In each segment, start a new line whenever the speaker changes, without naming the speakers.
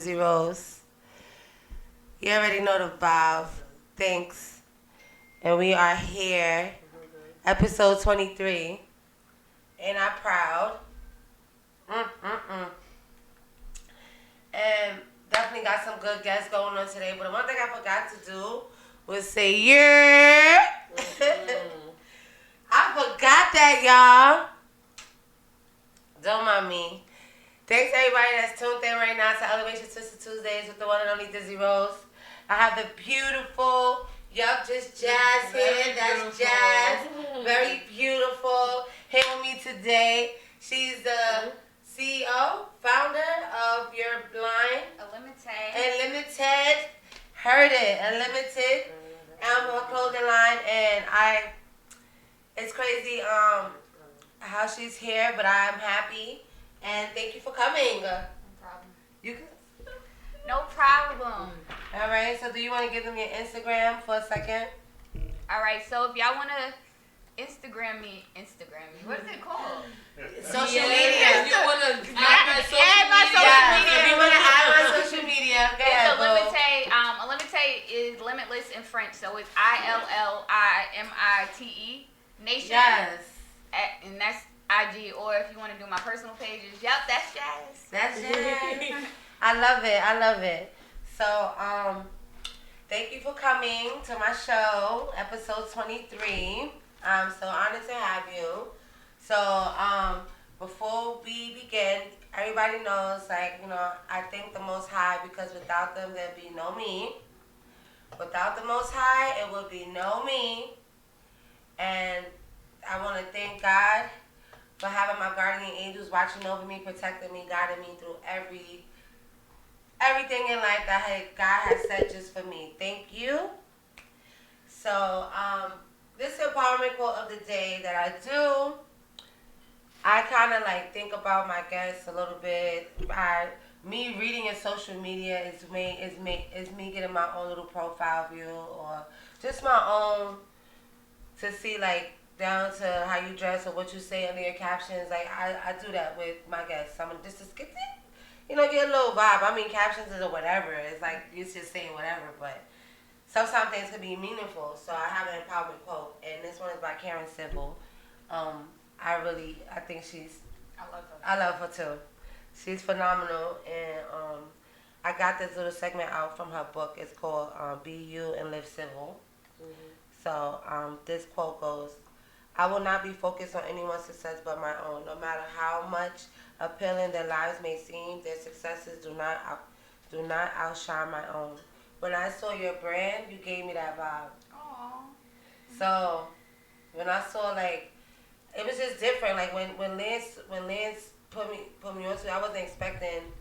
Zeros. You already know the vibe. Thanks. And we are here, episode 23. Ain't I proud? Mm-mm-mm. And definitely got some good guests going on today. But the one thing I forgot to do was say, yeah. I forgot that, y'all. Don't mind me. Thanks everybody that's tuned in right now to Elevation Twisted Tuesdays with the one and only Dizzy Rose. I have the beautiful, just Jazz here. That's Jazz. Very beautiful. Here with me today. She's the CEO, founder of Your Blind. Unlimited. Heard it. Unlimited. Animal clothing line. And it's crazy how she's here, but I'm happy. And thank you for coming.
No problem.
You can.
No problem.
All right. So, do you want to give them your Instagram for a second?
All right. So, if y'all want to Instagram me, what is it called?
Social media.
You want to
add my social media.
If you want to add my social media, go ahead.
It's Unlimited is limitless in French, so it's ILLIMITE Nation.
Yes.
And that's IG, or if you want to do my personal pages, yep, that's Jazz.
That's Jazz. I love it. So, thank you for coming to my show, episode 23. I'm so honored to have you. So, before we begin, everybody knows, I thank the Most High because without them, there'd be no me. Without the Most High, it would be no me. And I want to thank God for having my guardian angels watching over me, protecting me, guiding me through everything in life that God has set just for me. Thank you. So, this empowerment quote of the day that I do, I kind of think about my guests a little bit. Me reading in social media is me getting my own little profile view or just my own to see down to how you dress or what you say under your captions. I do that with my guests. I'm just to get get a little vibe. I mean, captions is or whatever. It's you just saying whatever, but sometimes things can be meaningful. So I have an empowerment quote, and this one is by Karen Civil. I think I love her too. She's phenomenal, and I got this little segment out from her book. It's called "Be You and Live Civil." Mm-hmm. So this quote goes, I will not be focused on anyone's success but my own. No matter how much appealing their lives may seem, their successes do not outshine my own. When I saw your brand, you gave me that vibe.
Aww.
So when I saw it was just different. When Lance put me onto it, I wasn't expecting.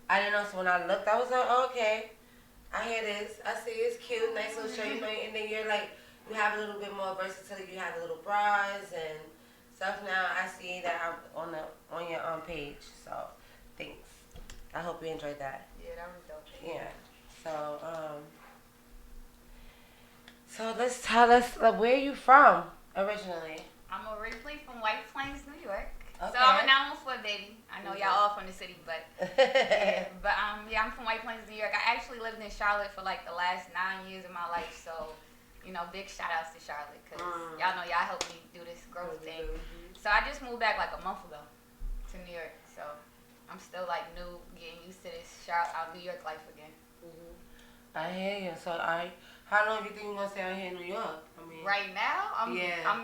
I didn't know. So when I looked, I was like, oh, okay, I hear this. I see it's cute, nice little shirt, and then you're you have a little bit more versatility. You have the little bras and stuff. Now I see that I'm on your page. So thanks. I hope you enjoyed that.
Yeah, that was dope.
Yeah. So let's tell us where you from originally.
I'm originally from White Plains, New York.
Okay.
So I'm a 914 baby. I know y'all all from the city, but yeah. But I'm from White Plains, New York. I actually lived in Charlotte for the last 9 years of my life. So big shout outs to Charlotte because y'all know y'all helped me do this growth thing. So I just moved back a month ago to New York. So I'm still new, getting used to this New York life again.
Mm-hmm. I hear you. So how long do you think you're gonna stay out here in New York? I mean,
right now, I'm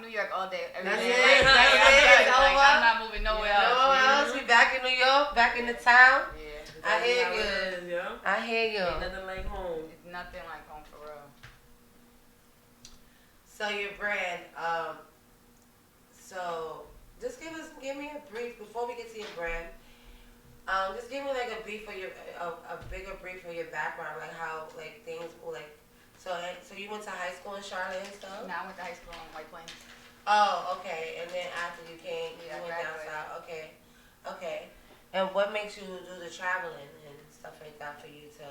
New York all day, every
That's
day.
it. That's it.
I'm not moving nowhere else.
Nowhere else. We back in New York, back in the town.
Yeah,
I hear you. I hear you.
Ain't nothing like home.
It's nothing like home for real.
So your brand, so just give me a brief before we get to your brand. Just give me a brief of a bigger brief of your background, how things so you went to high school in Charlotte and stuff?
No, I went to high school in White Plains.
Oh, okay. And then after you came, you went down south. Okay. And what makes you do the traveling and stuff like that for you to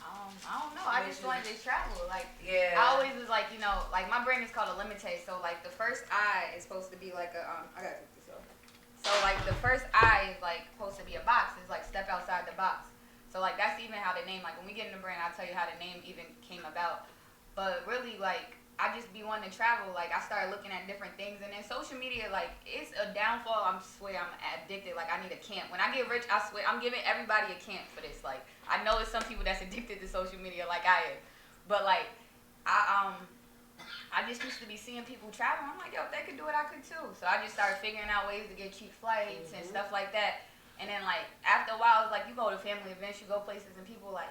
I don't know. I just wanted to travel.
Yeah.
I always was my brand is called Unlimited. So the first I is supposed to be I gotta take this off. So like the first I is like supposed to be a box. It's like step outside the box. So like that's even how the name, like when we get in the brand, I'll tell you how the name even came about. But really like I just be wanting to travel. Like I started looking at different things, and then social media, like it's a downfall. I swear I'm addicted. Like I need a camp. When I get rich, I swear I'm giving everybody a camp for this. Like I know there's some people that's addicted to social media, like I am. But like I just used to be seeing people travel. I'm like, yo, if they could do it, I could too. So I just started figuring out ways to get cheap flights and stuff like that. And then like after a while, it's like you go to family events, you go places, and people like,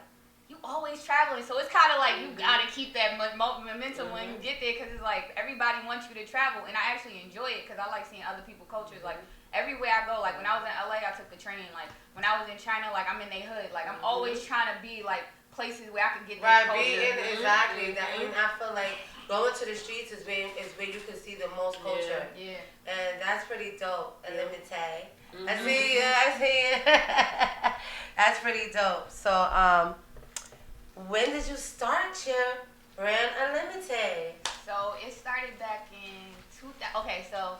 you always traveling. So it's kind of like you gotta keep that momentum when you get there, because it's like everybody wants you to travel, and I actually enjoy it because I like seeing other people's cultures. Like everywhere I go, like when I was in LA, I took the train. Like when I was in China, like I'm in their hood. Like I'm always trying to be like places where I can get their culture.
Exactly. That, and I feel like going to the streets is where you can see the most culture.
Yeah.
And that's pretty dope. Elimite. I see you. That's pretty dope. So, when did you start your brand Unlimited?
So it started back in 2000. Okay, so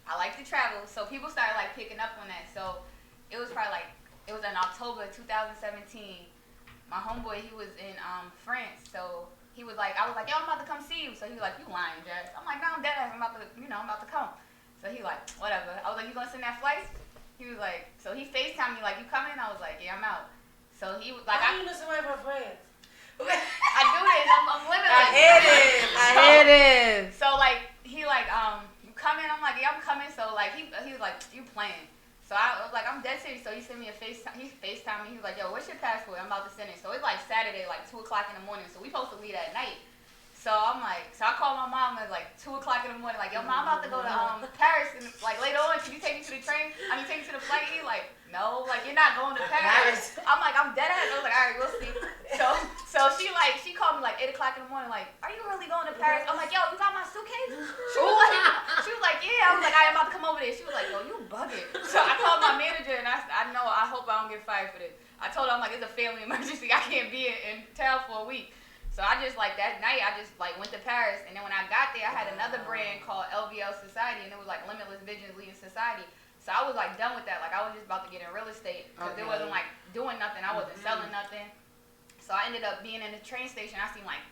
I like to travel. So people started like picking up on that. So it was probably like, it was in October 2017. My homeboy, he was in France. So he was like, I was like, yo, I'm about to come see you. So he was like, you lying, Jess. I'm like, no, I'm dead ass. I'm about to come. So he like, whatever. I was like, you gonna send that flight? He was like, so he FaceTimed me like, you coming? I was like, yeah, I'm out. So he was like,
how you know somebody from France?
I do this. I'm limitless.
I hear this.
So like, he like, you coming? I'm like, yeah, I'm coming. So like, he was like, you playing? So I was like, I'm dead serious. So he sent me a FaceTime. He FaceTimed me. He was like, yo, what's your passport? I'm about to send it. So it's like Saturday, like 2 o'clock in the morning. So we supposed to leave at night. So I'm like, so I called my mom at like 2 o'clock in the morning, like, yo, mom, I'm about to go to Paris, and like later on, can you take me to the train? I mean, take me to the flight? He like, no, like you're not going to Paris. I'm like, I'm dead ass. I was like, all right, we'll see. So she called me like 8 o'clock in the morning, like, are you really going to Paris? I'm like, yo, you got my suitcase? She was like, yeah. I was like, I'm about to come over there. She was like, yo, you bugging. So I called my manager, and I hope I don't get fired for this. I told her, I'm like, it's a family emergency. I can't be in town for a week. So I just like that night, I just like went to Paris, and then when I got there, I had another brand called LVL Society, and it was like Limitless Visions Leading Society. So I was like done with that. Like I was just about to get in real estate because it wasn't like doing nothing. I wasn't selling nothing. So I ended up being in the train station. I seen like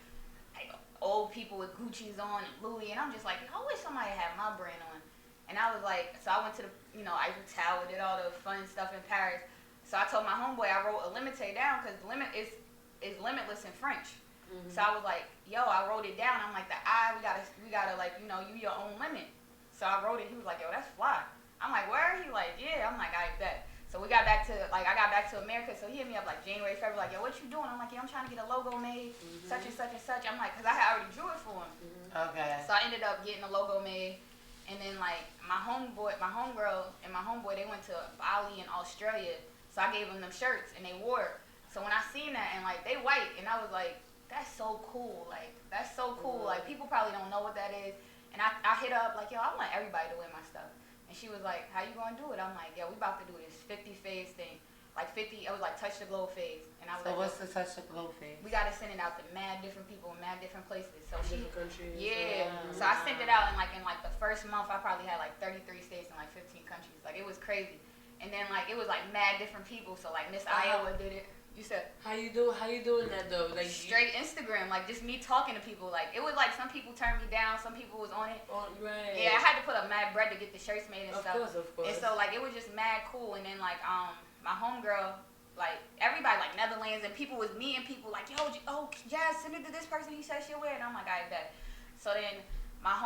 old people with Gucci's on and Louis, and I'm just like, I wish somebody had my brand on. And I was like, so I went to the Eiffel Tower, did all the fun stuff in Paris. So I told my homeboy I wrote Elimite down because limit is limitless in French. So I was like, yo, I wrote it down. I'm like, we gotta like, you your own limit. So I wrote it. He was like, yo, that's fly. I'm like, where? He like, yeah. I'm like, I bet. So I got back to America. So he hit me up like January, February, like, yo, what you doing? I'm like, yeah, I'm trying to get a logo made, such and such and such. I'm like, cause I had already drew it for him.
Okay.
So I ended up getting a logo made, and then like my homegirl, and my homeboy, they went to Bali in Australia. So I gave them shirts, and they wore it. So when I seen that, and like they white, and I was like, that's so cool. Like, that's so cool. Like, people probably don't know what that is. And I hit her up, like, yo, I want everybody to wear my stuff. And she was like, how you going to do it? I'm like, yo, we about to do this 50 phase thing. Like, 50, it was like touch the globe phase. And I was
so
like,
what's the touch the globe phase?
We got to send it out to mad different people in mad different places. So
different countries.
Yeah. So I sent it out, and like in like the first month, I probably had like 33 states in like 15 countries. Like, it was crazy. And then like, it was like mad different people. So like Miss Iowa did it. You said
how you doing that though? Like
straight Instagram, like just me talking to people. Like it was like some people turned me down, some people was on it.
Right.
Yeah, I had to put up mad bread to get the shirts made and stuff.
Of course.
And so like it was just mad cool. And then like my homegirl, like everybody like Netherlands, and people was meeting people like, yo, Jazz, send it to this person. He said she'll wear it. And I'm like, I bet. So then my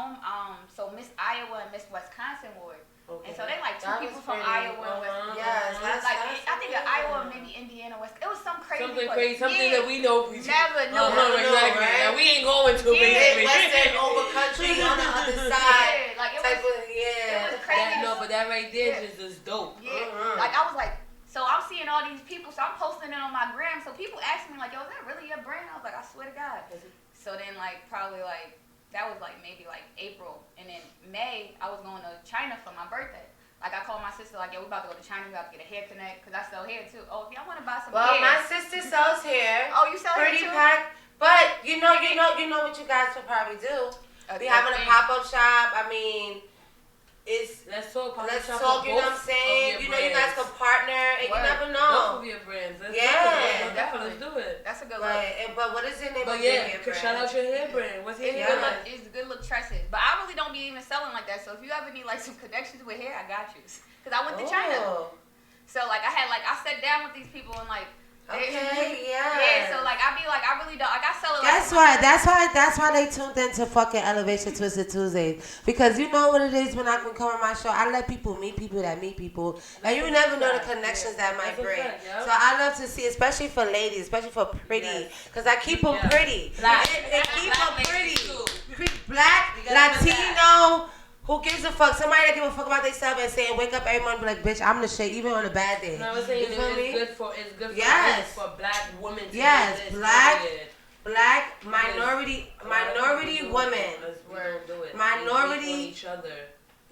so Miss Iowa and Miss Wisconsin wore it. Okay. And so they like two people from Iowa and Wisconsin.
Yes, that's
I think of Iowa, maybe Indiana, West. It was some crazy place.
Something that we know.
Never knew.
Exactly.
Right?
And we ain't going to basically.
Western over country on the other side.
Yeah, like it was crazy.
But that right there is dope.
Yeah. Like I was like, so I'm seeing all these people, so I'm posting it on my gram. So people ask me like, yo, is that really your brand? I was like, I swear to God. So then like probably like. That was like maybe like April, and then May I was going to China for my birthday. Like I called my sister like, yo, we about to go to China. We about to get a hair connect because I sell hair too. Oh, if y'all want to buy some hair.
Well, my sister sells hair.
Oh, you sell hair too?
Pretty pack. But you know what you guys will probably do. We having a pop-up shop. I mean,
Let's talk.
Let's talk, you know what I'm saying? You know, you guys can partner, and you never know.
Both of your brands. Let's
Yeah.
Let's do it.
That's a good look.
Right, but what is your name
But
of your
yeah,
hair brand?
shout out your hair brand. What's your
It's
hair
good
brand?
look. It's good look tresses, but I really don't be even selling like that. So if you ever need like some connections with hair, I got you. Cause I went to China, so like I sat down with these people and like.
Okay, yeah.
Yeah, so like I be like I really don't like I sell it.
That's
like,
that's why they tuned into fucking Elevation Twisted Tuesdays. Because you know what it is when I can come on my show, I let people meet people that meet people. And you never know the connections that might bring. So I love to see, especially for ladies, especially for pretty. Because I keep them pretty.
Black.
And keep them pretty.
Too.
Black, Latino. Who gives a fuck? Somebody that give a fuck about themselves and saying, wake up every morning and be like, bitch, I'm the shit, even on a bad day.
No, I'm saying
You feel me?
it's good for
Yes.
us, for black women to
Yes,
do this,
black
period.
Black minority women. Minority-
We each other.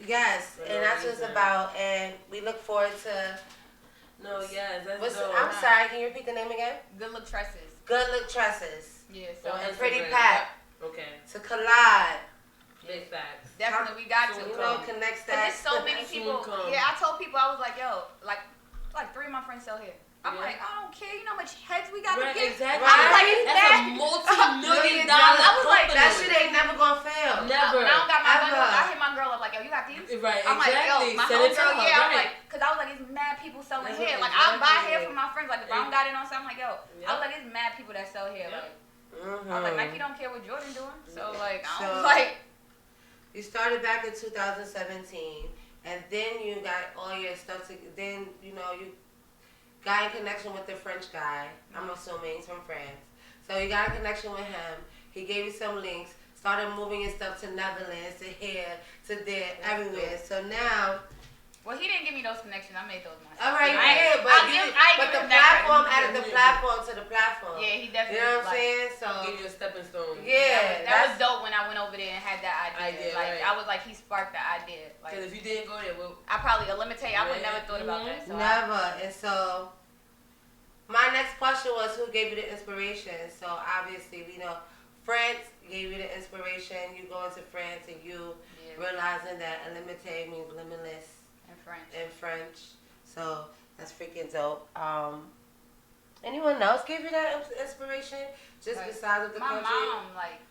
Yes, and that's what it's about. And we look forward to.
No, yes, that's
What's
dope.
I'm sorry. Can you repeat the name again?
good look tresses.
Good Look Tresses.
Yeah, so
On
And Pretty
Instagram.
Pat
Okay,
to collide.
big facts.
definitely we got
So,
to.
you know, connects
Cause
that.
there's so many
Soon
people.
come.
Yeah, I told people I was like, yo, like 3 of my friends sell hair. I'm
Yeah.
like, I don't care. You know how much heads we got to
Right,
get.
exactly.
I was like, it's
That's
bad.
a multi-million dollar
I
was like,
company.
That shit ain't never gonna fail.
Never.
When I don't got my
Ever.
gun, I hit my girl up like, yo, you got these?
Right,
I'm like,
exactly.
yo, my
Send
whole
it to
girl,
her,
yeah. I'm
right.
like, cause I was like, it's mad people selling
That's
hair.
what-
Like, I'll buy
exactly.
hair from my friends. Like, if I don't got it on something, I'm like, yo, I was like, it's mad people that sell hair.
Yep.
Like, I was like, Nike don't care what Jordan doing. So like, I
So-
was like,
You started back in 2017, and then you got all your stuff. Then you know you got in connection with the French guy. I'm assuming he's from France. So you got in connection with him. He gave you some links. Started moving your stuff to Netherlands, to here, to there, everywhere. So now,
well, he didn't give me those connections. I made those myself.
all right,
I-
yeah, but
I'll
you,
give- I
but
give
the
him that
platform
credit.
added the platform to the platform.
Yeah, he definitely.
You know what I'm
like,
saying? So
Give you a stepping stone.
yeah,
That was dope when I went over there and had that idea.
Idea,
Like
right.
I was like, he sparked the idea. Like
Because if you didn't go there, well,
I probably eliminate. I would never thought about that. So
never. And so my next question was, who gave you the inspiration? So obviously we know France gave you the inspiration. You go into France and you realizing that illimité means limitless
in French.
in French. So that's freaking dope. Anyone else gave you that inspiration? Just
Like,
besides of the
my
country?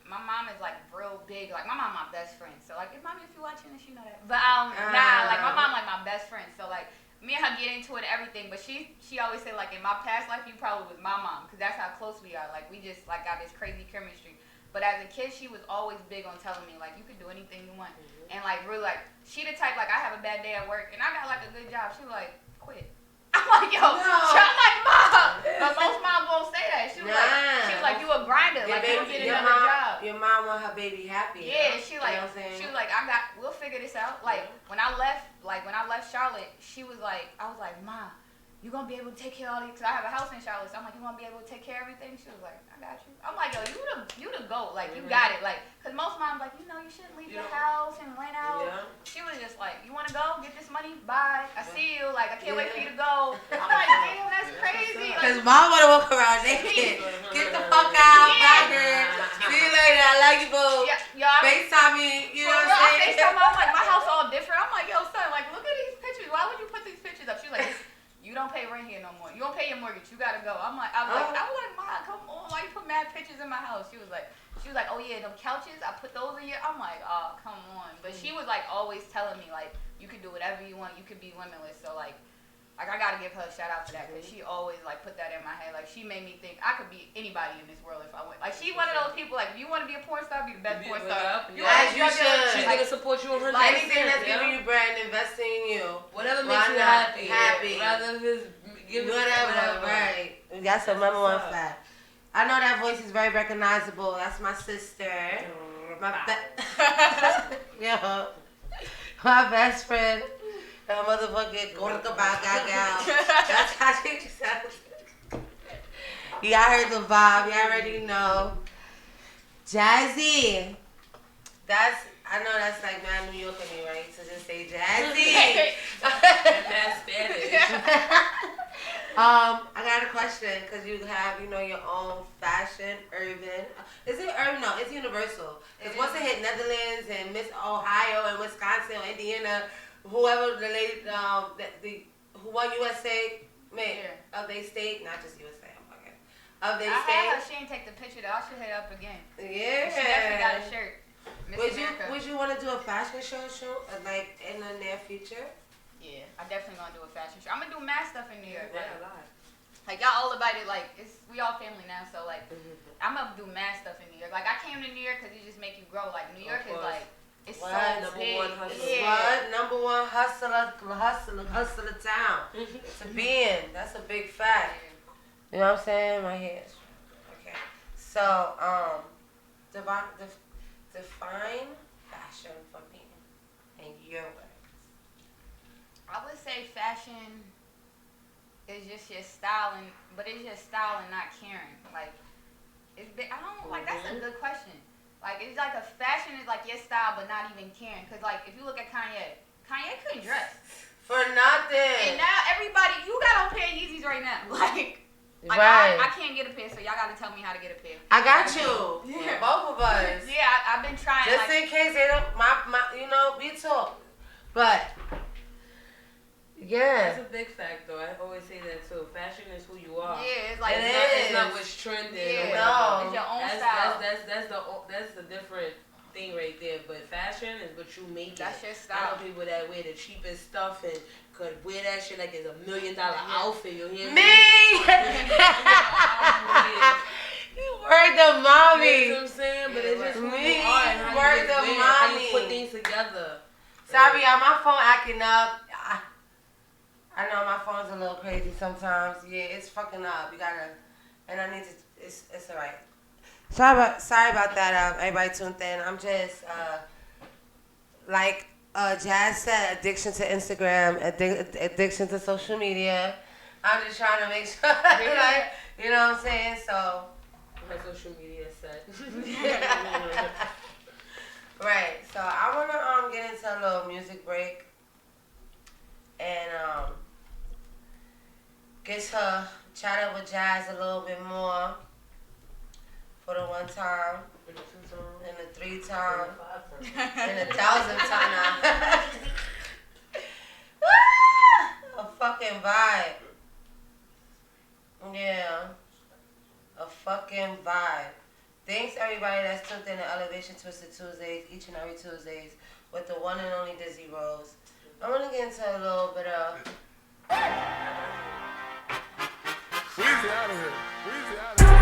mom is like real big. Like my mom, my best friend. So like, if mommy, if you watching this, you know that. But like my mom, like my best friend. So like, me and her get into it and everything. But she always say like, in my past life, you probably was my mom, because that's how close we are. Like we just like got this crazy chemistry. But as a kid, she was always big on telling me like, you can do anything you want. And like really like, she the type like, I have a bad day at work and I got like a good job. She was like, quit. I'm like, yo,
No.
I'm like, mom. But most moms won't say that. She was like, you a grinder.
Your
Like, you don't
baby-
get
your
another
mom,
job.
Your mom want her baby happy.
Yeah, she like,
you know what I'm saying?
she was like, we'll figure this out. Like, when I left Charlotte, she was like, I was like, Ma, you gonna be able to take care of all these? Cause I have a house in Charlotte, so I'm like, you gonna be able to take care of everything? She was like, I got you. I'm like, yo, you the GOAT. Like, you got it. Like, cause most moms like, you know, you shouldn't leave your house and rent out.
yeah.
She was just like, you wanna go? Get this money? Bye. I see you. Like, I can't wait for you to go. I'm like, damn, that's crazy.
Cause
Like,
mom wanna walk around naked. Get the fuck out, bye girl. See you later. I like you, boo.
yo, I'm
FaceTime me. You know
For
what
real,
I'm
I
saying?
FaceTime, I'm like, my house all different. I'm like, yo, son, like, look at these pictures. Why would you put these pictures up? She's like, you don't pay rent here no more. You don't pay your mortgage. You gotta go. I was like, Ma, come on. Why you put mad pictures in my house? She was like, oh yeah, them couches, I put those in your. I'm like, oh, come on. But she was like always telling me like, you can do whatever you want. You can be limitless. So like I gotta give her a shout out for that, because she always like put that in my head. Like she made me think I could be anybody in this world if I went. Like she one of those people like, if you want to be a porn star, be the best porn star.
As you should.
She's
Like,
gonna support you 100%.
Anything that's giving you bread and investing in you.
Whatever
Why
makes you
not?
happy.
Happy.
Rather than give
Whatever, right. That's the number one fact. I know that voice is very recognizable. That's my sister. Yo, my best friend. That motherfucking Gorka Bagagal. That's how she sounds. Y'all heard the vibe. Y'all already know. Jazzy. I know that's like mad New York of me, right? To just say Jazzy.
That's Spanish.
I got a question because you have, your own fashion, urban. Is it urban? No, it's universal. Because once it hit Netherlands and Miss Ohio and Wisconsin or Indiana, whoever the lady, who won USA, of they state, not just USA, I'm fucking, of they
I
state.
had her. She didn't take the picture though. I should hit up again.
Yeah.
She definitely got a shirt. Miss America.
Would you want to do a fashion show, like in the near future?
Yeah, I definitely gonna do a fashion show. I'm gonna do mad stuff in New York.
That's a lot.
Like y'all all about it. Like we all family now, so like I'm gonna do mad stuff in New York. Like I came to New York because it just make you grow. Like New York is like it's so
number
big.
one hustler.
Yeah.
Number one hustler town to be in. That's a big fact. You know what I'm saying? My head. Okay. So define fashion for me in your words.
I would say fashion is just your style, but it's just style and not caring. Like, I don't like. That's a good question. Like, it's like a fashion is like your style, but not even caring. Cause like if you look at Kanye couldn't dress
For nothing.
and now everybody, you got on pair of Yeezys right now. Like
right.
I can't get a pair, so y'all gotta tell me how to get a pair.
I got you.
Yeah.
Both of us.
Yeah, I've been trying.
Just in case they don't, we talk. But yeah.
That's a big fact, though. I always say that too. Fashion is who you are.
Yeah, it's like
It's not what's trending.
Yeah,
or
it's your own
that's,
style.
That's the different thing right there. But fashion is what you make.
That's your
I
style.
know people that wear the cheapest stuff and could wear that shit like it's $1 million outfit. You hear
Me! You word the
You
mommy.
know what I'm saying? But it's just who
Me,
you are and how
word
you
the
just wear, how
mommy.
you put things together.
Sorry, y'all, my phone acting up. I know my phone's a little crazy sometimes. Yeah, it's fucking up. You gotta, and I need to. It's alright. Sorry about that. Everybody tuned in. I'm just like Jazz said, addiction to Instagram, addiction to social media. I'm just trying to make sure, like, you know what I'm saying. So.
My social media set.
Right. So I wanna get into a little music break and get to chat up with Jazz a little bit more for the one time, and the 3 time, and 1,000 time. A fucking vibe. Yeah. A fucking vibe. Thanks everybody that's tuned in to Elevation Twisted Tuesdays, each and every Tuesdays, with the one and only Dizzy Rose. I want to get into a little bit of...
Weezy out of here. Weezy out of here.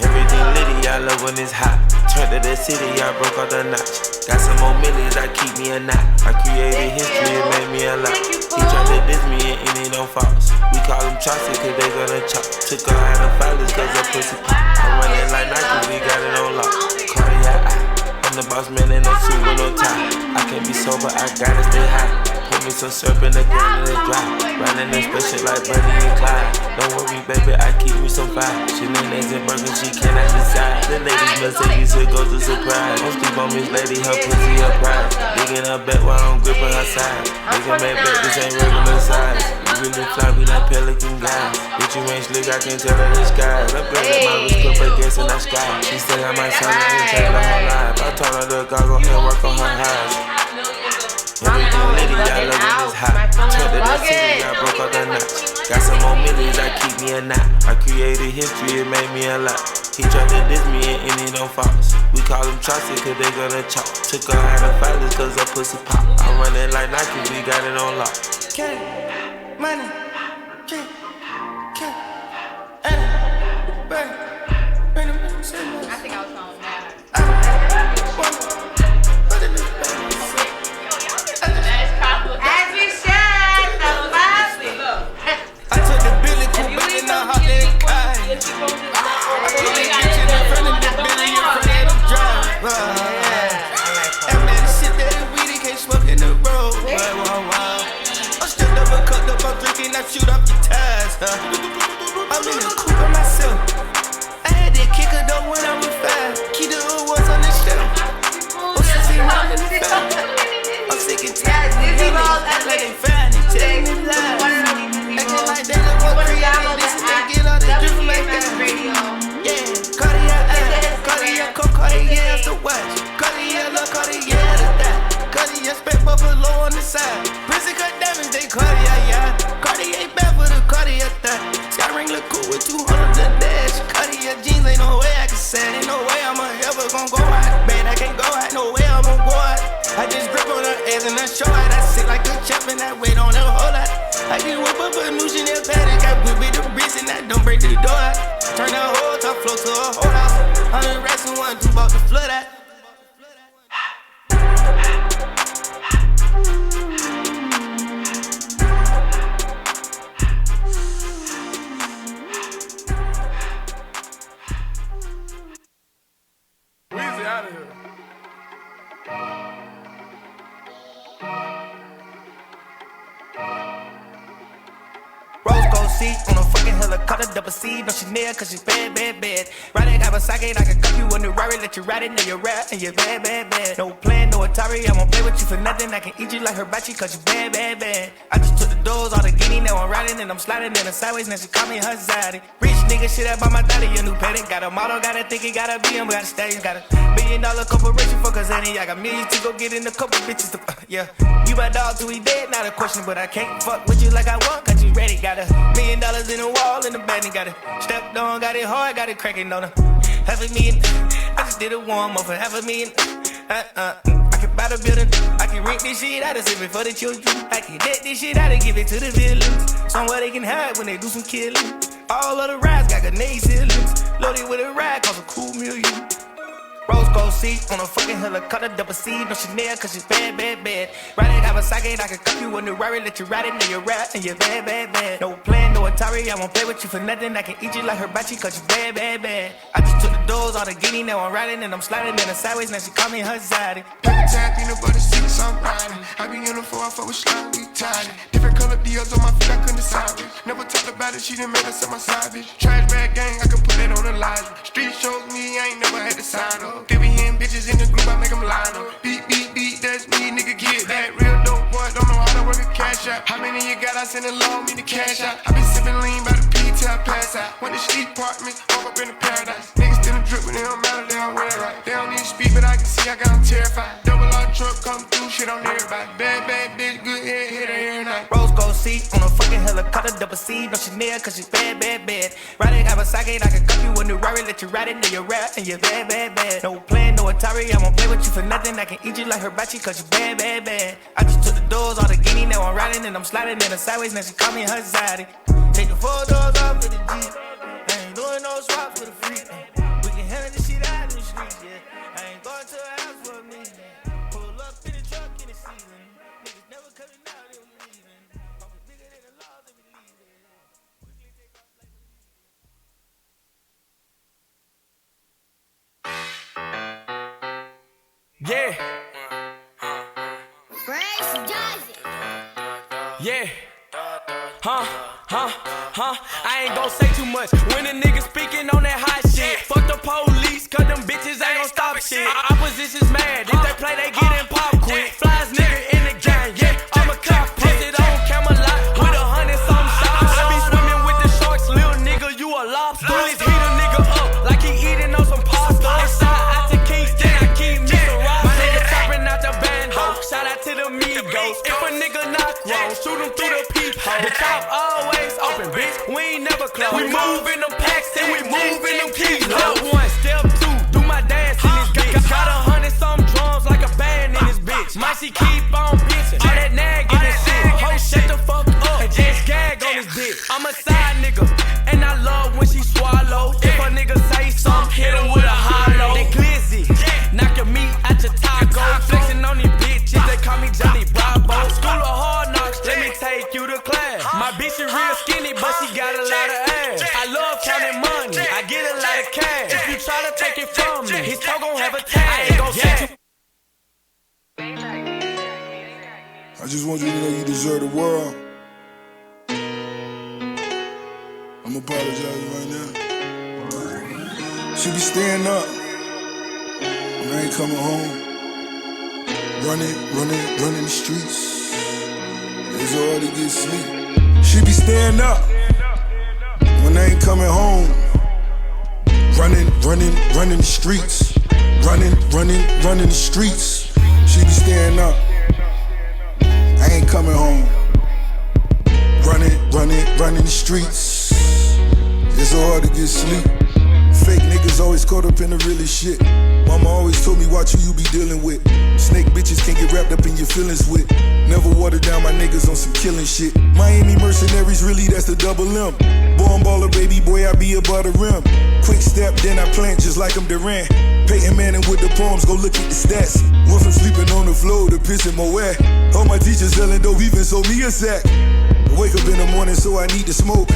Everything litty, I love when it's hot. Turned to the city, I broke all the notch. Got some more millions, I keep me a knot. I created history, it made me a lot. He tried to diss me and it don't false. We call them chopsticks cause they gonna chop. Took her out of filers cause her pussy pop. I run it like Nike, we got it on lock. Cardiac, I'm the boss man in a suit with no tie. I can't be sober, I gotta stay high. Put me some syrup in the gun and it's dry. Riding this special like Bunny and Clyde. Don't worry, baby, I keep me some fire. She names and burgers, she cannot decide. The ladies Mercedes, here goes the surprise. Don't sleep on this lady, her pussy, her pride. Digging her back while I'm gripping her side. Nigga, make bet, this ain't regular size. You really fly me like Pelican guys. Bitch, you ain't slick, I can tell her the skies. Upgraded my wrist up against in the sky. She said I might sign her and change her whole life. I told her to goggle and work on her eyes. Everything litty, I love when it's hot. Turned to the city, I broke all the knots. Got some more millions, I keep me a knot. I created history, it made me a lot. He tried to diss me and it don't false. We call them chopsticks cause they gonna chop. Took her out of filers cause her pussy pop. I run it like Nike, we got it on lock.
Cash, money, cash,
I think I was going mad.
As we should, the vibe.
I took the Billy Cool back in the hot leg car. I took the kitchen in front of the Billy in front of the driver. And man, the shit that is weed, can't smoke in the road. I'm still never cut up, I'm drinking, I on the side. Prison cut diamonds, they Cartier, yeah. Cartier bad for the Cartier thigh. Sky ring look cool with 200 the dash. Cartier jeans, ain't no way I can say. Ain't no way I'm ever gon' go out. Man, I can't go out, no way I'm gon' go out. I just grip on her ass and I show her. I sit like a champ and I wait on her whole lot. I can whip up a new Chanel paddock. I whip with the bricks and I don't break the door out. Turn the whole top floor to a whole house. 100 racks and 1, 2 about to flood out.
Weezy out of here.
Rose gold seat on a fucking helicopter, double C, no Chanel, cause she's bad, bad, bad. Riding Kawasaki, I can cuff you on the Rari, let you ride it, now you're rap, and you're bad, bad, bad. No plan, no Atari, I won't play with you for nothing, I can eat you like hibachi, cause you bad, bad, bad. I just took the doors, all the guinea, now I'm riding, and I'm sliding in the sideways, now she call me her zaddy. Rich nigga, shit up on my thotty, your new petty. Got a model, gotta think it gotta be him, got a stage, got a $1 billion corporation for Kazani. I got millions to go get in a couple bitches to, yeah. You my dog till we dead, not a question, but I can't fuck with you like I want, cause you ready. Got $1 million in the wall, in the bed, and got it stepped on, got it hard, got it cracking on her. $500,000, I just did a warm up for $500,000. I can buy the building, I can rent this shit out of it for the children. I can let this shit out and give it to the villains. Somewhere they can hide when they do some killing. All of the rides got grenade ceilings. Loaded with a ride, cost a cool $1 million. Rose gold seat on a fucking helicopter, double C, no Chanel, cause she's bad, bad, bad. Riding Kawasaki, I can cuff you on the Rari, let you ride it, now you're rap, and you're bad, bad, bad. No plan, no Atari, I won't play with you for nothing, I can eat you like hibachi, cause you bad, bad, bad. I just took the doors, all the guinea, now I'm riding, and I'm sliding in the sideways, now she call me her zaddy.
Every time peanut butter sticks, I'm riding. I be in the 4, I fuck with slime, we tied. Different color deals on my feet, I couldn't decide it. Never talked about it, she done made us on my side, bitch. Trash bag gang, I can put that on the line. Street shows me, I ain't never had to sign up. They be hitting bitches in the group, I make them line up. Beat, beat, beat, that's me, nigga, get that. Real dope boy, don't know how to work a cash out. How many you got, I send along, me the cash out. I been sipping lean by the P till I pass out. Went to sleep apartment, woke up in the paradise. Niggas still drip, but they don't matter, they don't wear it right. They don't need to speak, but I can see I got them terrified. Double R truck, come through, shit on everybody. Bad, bad bitch, good head, hit her every night.
Rose gold seat on a fucking helicopter, double C, no Chanel, cause she's bad, bad, bad. Riding Kawasaki, I can cuff you on the Rari, let you ride it, now you're rap, and you're bad, bad, bad. No plan, no Atari, I won't play with you for nothing, I can eat you like hibachi, cause you bad, bad, bad. I just took the doors, all the guinea, now I'm riding, and I'm sliding in the sideways, now she call me her zaddy. Take the 4 doors off with the Jeep, I ain't doing no swaps for the free. We can handle this shit out in the streets, yeah. I ain't going to a house for me. Pull up in the truck in the season. Niggas never coming out, they was leaving. Office bigger than the law, they believe it. Quickly take off like a
Yeah.
Grace does it.
Yeah. I ain't gon' say too much when a nigga speaking on that hot shit. Fuck the police, cause them bitches ain't gon' stop shit. Opposition's mad, if they play, they getting pop quick. Flies nigga in the gang, yeah, I'm a cop. Posted on Camelot with 100-something shots. I be swimming with the sharks, little nigga, you a lobster. Police heat a nigga up like he eating on some pasta. Inside out to Kingston, I keep me some rocks. My nigga chopping out the bando, shout out to the Migos. If a nigga knock wrong, shoot him through the peephole. The top always open, bitch, we ain't never close. We move in them packs and we move in them keys. Step 1, step 2, do my dance in this bitch. Got 100-something drums like a band in this bitch. Might she keep on bitching, all that nagging and shit. Ho, shut the fuck up and just gag on this bitch. I'm a side nigga, and I love when she swallow. If a nigga say something, hit him with a hollow. They glizzy, knock your meat out your taco. Flexing on these bitches, they call me Johnny Bravo. School of hard knocks, let me take you to class. My bitch is real skinny, but she got a lot of ass. I love counting money, I get a lot of cash. If you try to take it from me, his toe gon' have a tag. I ain't gon' say too.
I just want you to know you deserve the world. I'm apologizing right now. She be staying up when I ain't coming home. Running the streets. It's hard to get sleep. She be staying up when I ain't coming home. Running the streets. Running the streets. She be staying up ain't coming home. Running the streets. It's so hard to get sleep. Fake niggas always caught up in the realest shit. Mama always told me watch who you be dealing with. Snake bitches can't get wrapped up in your feelings with. Never water down my niggas on some killing shit. Miami mercenaries, really that's the double M. Born baller, baby boy, I be above the rim. Quick step, then I plant just like I'm Durant. Peyton Manning with the poems, go look at the stats. Went from sleeping on the floor to pissing my wet. All my teachers selling dope, even sold me a sack. Wake up in the morning, so I need to smoke.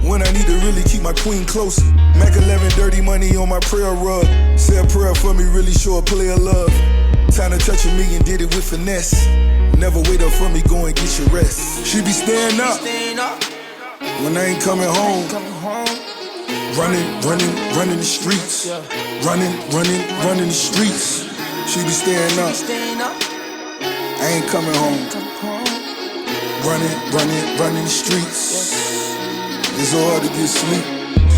When I need to really keep my queen close. Mac 11 dirty money on my prayer rug. Say a prayer for me, really show a play of love. Time to touch a million, did it with finesse. Never wait up for me, go and get your rest. She be staying up when I ain't coming home. Running the streets. Running the streets. She be staying up. I ain't coming home. Running the streets. It's so hard to get sleep.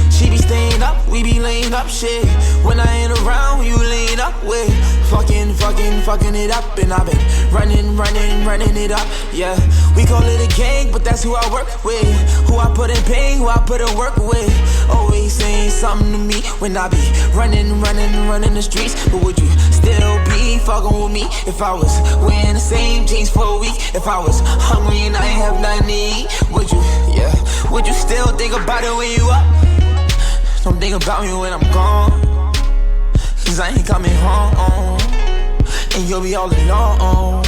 She be staying up, we be laying up shit. When I ain't around, you laying up with. Fucking it up. And I've been running it up, yeah. We call it a gang, but that's who I work with. Who I put in pain, who I put in work with. Always saying something to me when I be running the streets. But would you still be fucking with me if I was wearing the same jeans for a week? If I was hungry and I ain't have nothing to eat, would you, yeah? Would you still think about it when you up? Don't think about me when I'm gone, cause I ain't coming home, and you'll be all alone.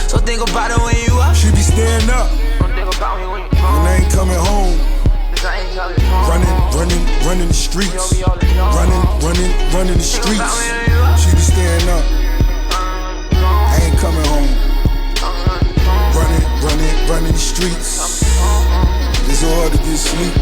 So think about it when you up.
She be staying up
Don't think about me when you gone,
when I ain't coming home.
cause I ain't coming home.
Running the streets.
You'll be all alone.
Running the streets. She be staying up. I ain't coming home. Running the streets. It's so hard to get sleep.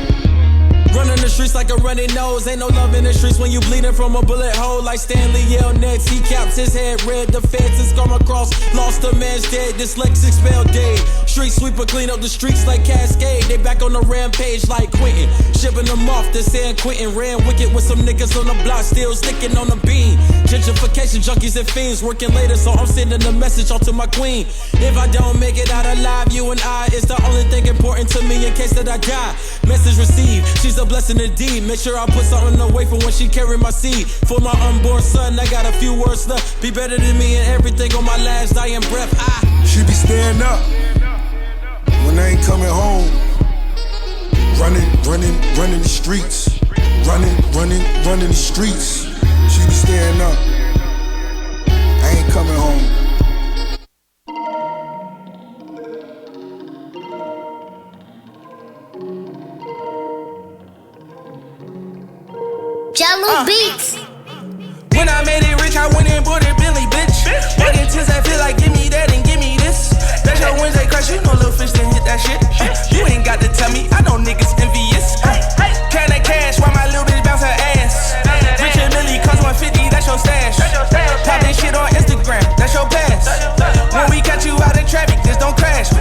Running the streets like a running nose. Ain't no love in the streets when you bleeding from a bullet hole. Like Stanley Yell next, he caps his head red. The feds is come across, lost a man's dead. Dyslexic spell dead. Street sweeper clean up the streets like Cascade. They back on the rampage like Quentin. Shipping them off to San Quentin. Ran wicked with some niggas on the block, still sticking on the beam. Gentrification junkies and fiends working later, so I'm sending a message out to my queen. If I don't make it out alive, you and I is the only thing important to me in case that I die. Message received, she's a blessing indeed. Make sure I put something away for when she carry my seed. For my unborn son, I got a few words left. Be better than me and everything on my last dying breath.
She be staying up when I ain't coming home. Running the streets. Running the streets. She be staying up. I ain't coming home.
Jello Beats.
When I made it rich, I went and bought a Billy, bitch. Working till I feel like give me that and give me this. That's your Wednesday crush, you know little fish didn't hit that shit. You ain't got to tell me, I know niggas envious. Can of cash while my little bitch bounce her ass. Rich and Millie cost 150, that's your stash. Pop this shit on Instagram, that's your pass. When we catch you out in traffic, just don't crash.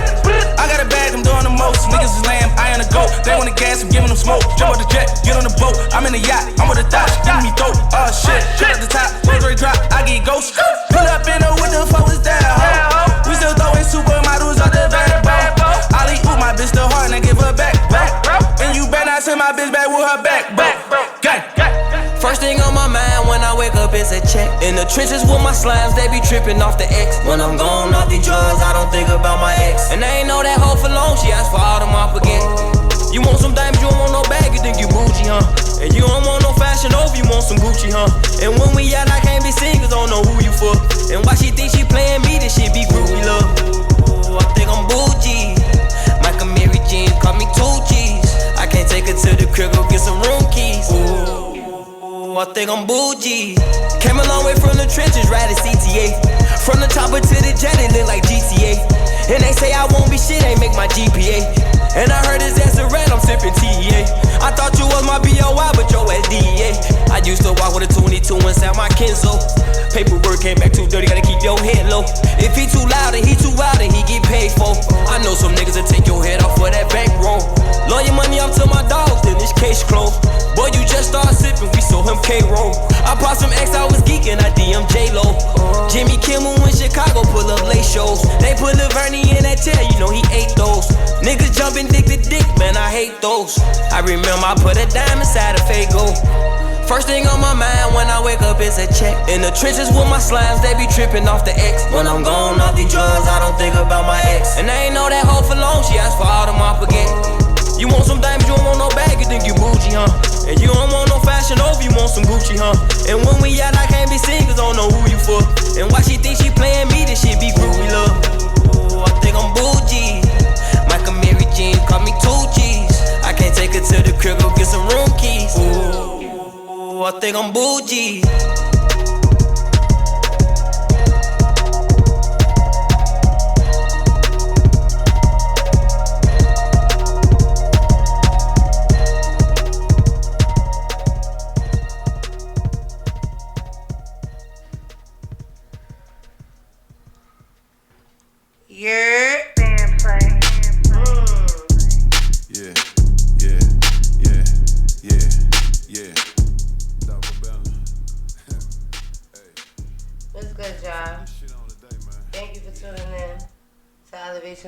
I got a bag, I'm doing the most. Niggas is lamb, I ain't a goat. They want the gas, I'm giving them smoke. Jump out the jet, get on the boat. I'm in the yacht, I'm with a thought, giving me dope. Oh shit, shit at the top, Rosary drop, I get ghost. Pull up in the window, fuck was that hoe. We still throwing supermodels out the backbone. Ollie oop my bitch still hard and I give her back, bro. And you better not send my bitch back with her back, bro.
First thing on my mind when I wake up is a check. In the trenches with my slimes, they be tripping off the X. When I'm gone off these drugs, I don't think about my ex. And I ain't know that hoe for long, she asked for all them off again. You want some diamonds, you don't want no bag, you think you bougie, huh? And you don't want no fashion over, you want some Gucci, huh? And when we out, I can't be seen, cause I don't know who you for. And why she think she playing me, this shit be groovy, love. Ooh, I think I'm bougie. Michael Mary Jean, call me 2Gs. I can't take her to the crib, go get some room keys. Ooh, I think I'm bougie. Came a long way from the trenches, riding CTA. From the chopper to the jet, it look like GTA. And they say I won't be shit, ain't make my GPA. And I heard his ass a rat, I'm sipping TEA. I thought you was my BOY, but your ass DEA. I used to walk with a 22 inside my Kenzo. Paperwork came back too dirty, gotta keep your head low. If he too loud and he too wild, then he get paid for. I know some niggas that take your head off for that bankroll. Lawyer money up to my dogs, then this case closed. Boy, you just started sipping, we saw him K-roll. I bought some X, I was geeking, I DM J-Lo. Jimmy Kimmel in Chicago, pull up late shows. They put Laverne in that chair, you ghost. I remember I put a dime inside a fake gold. First thing on my mind when I wake up is a check. In the trenches with my slimes, they be tripping off the X. When I'm gone off these drugs, I don't think about my ex. And I ain't know that hoe for long, she asked for all the my forget. You want some diamonds, you don't want no bag, you think you bougie, huh? And you don't want no fashion over, you want some Gucci, huh? And when we out, I can't be seen, cause I don't know who you for. And why she think she playing me, this shit be groovy, love. Ooh, I think I'm bougie. Michael Mary Jean, call me 2Gs. I can't take her to the crib, go get some room keys. Ooh, I think I'm bougie.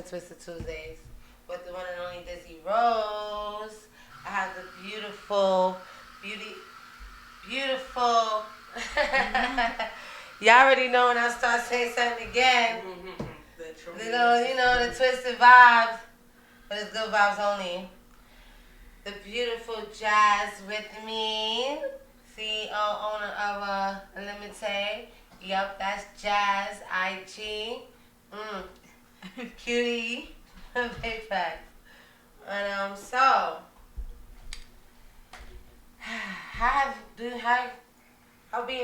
Twisted Tuesdays with the one and only Dizzy Rose. I have the beautiful. Y'all already know when I start saying something again. The twisted vibes, but it's good vibes only. The beautiful Jazz with me, CEO, owner of Unlimited. Yup, that's Jazz IG. Cutie, big facts. And so, how being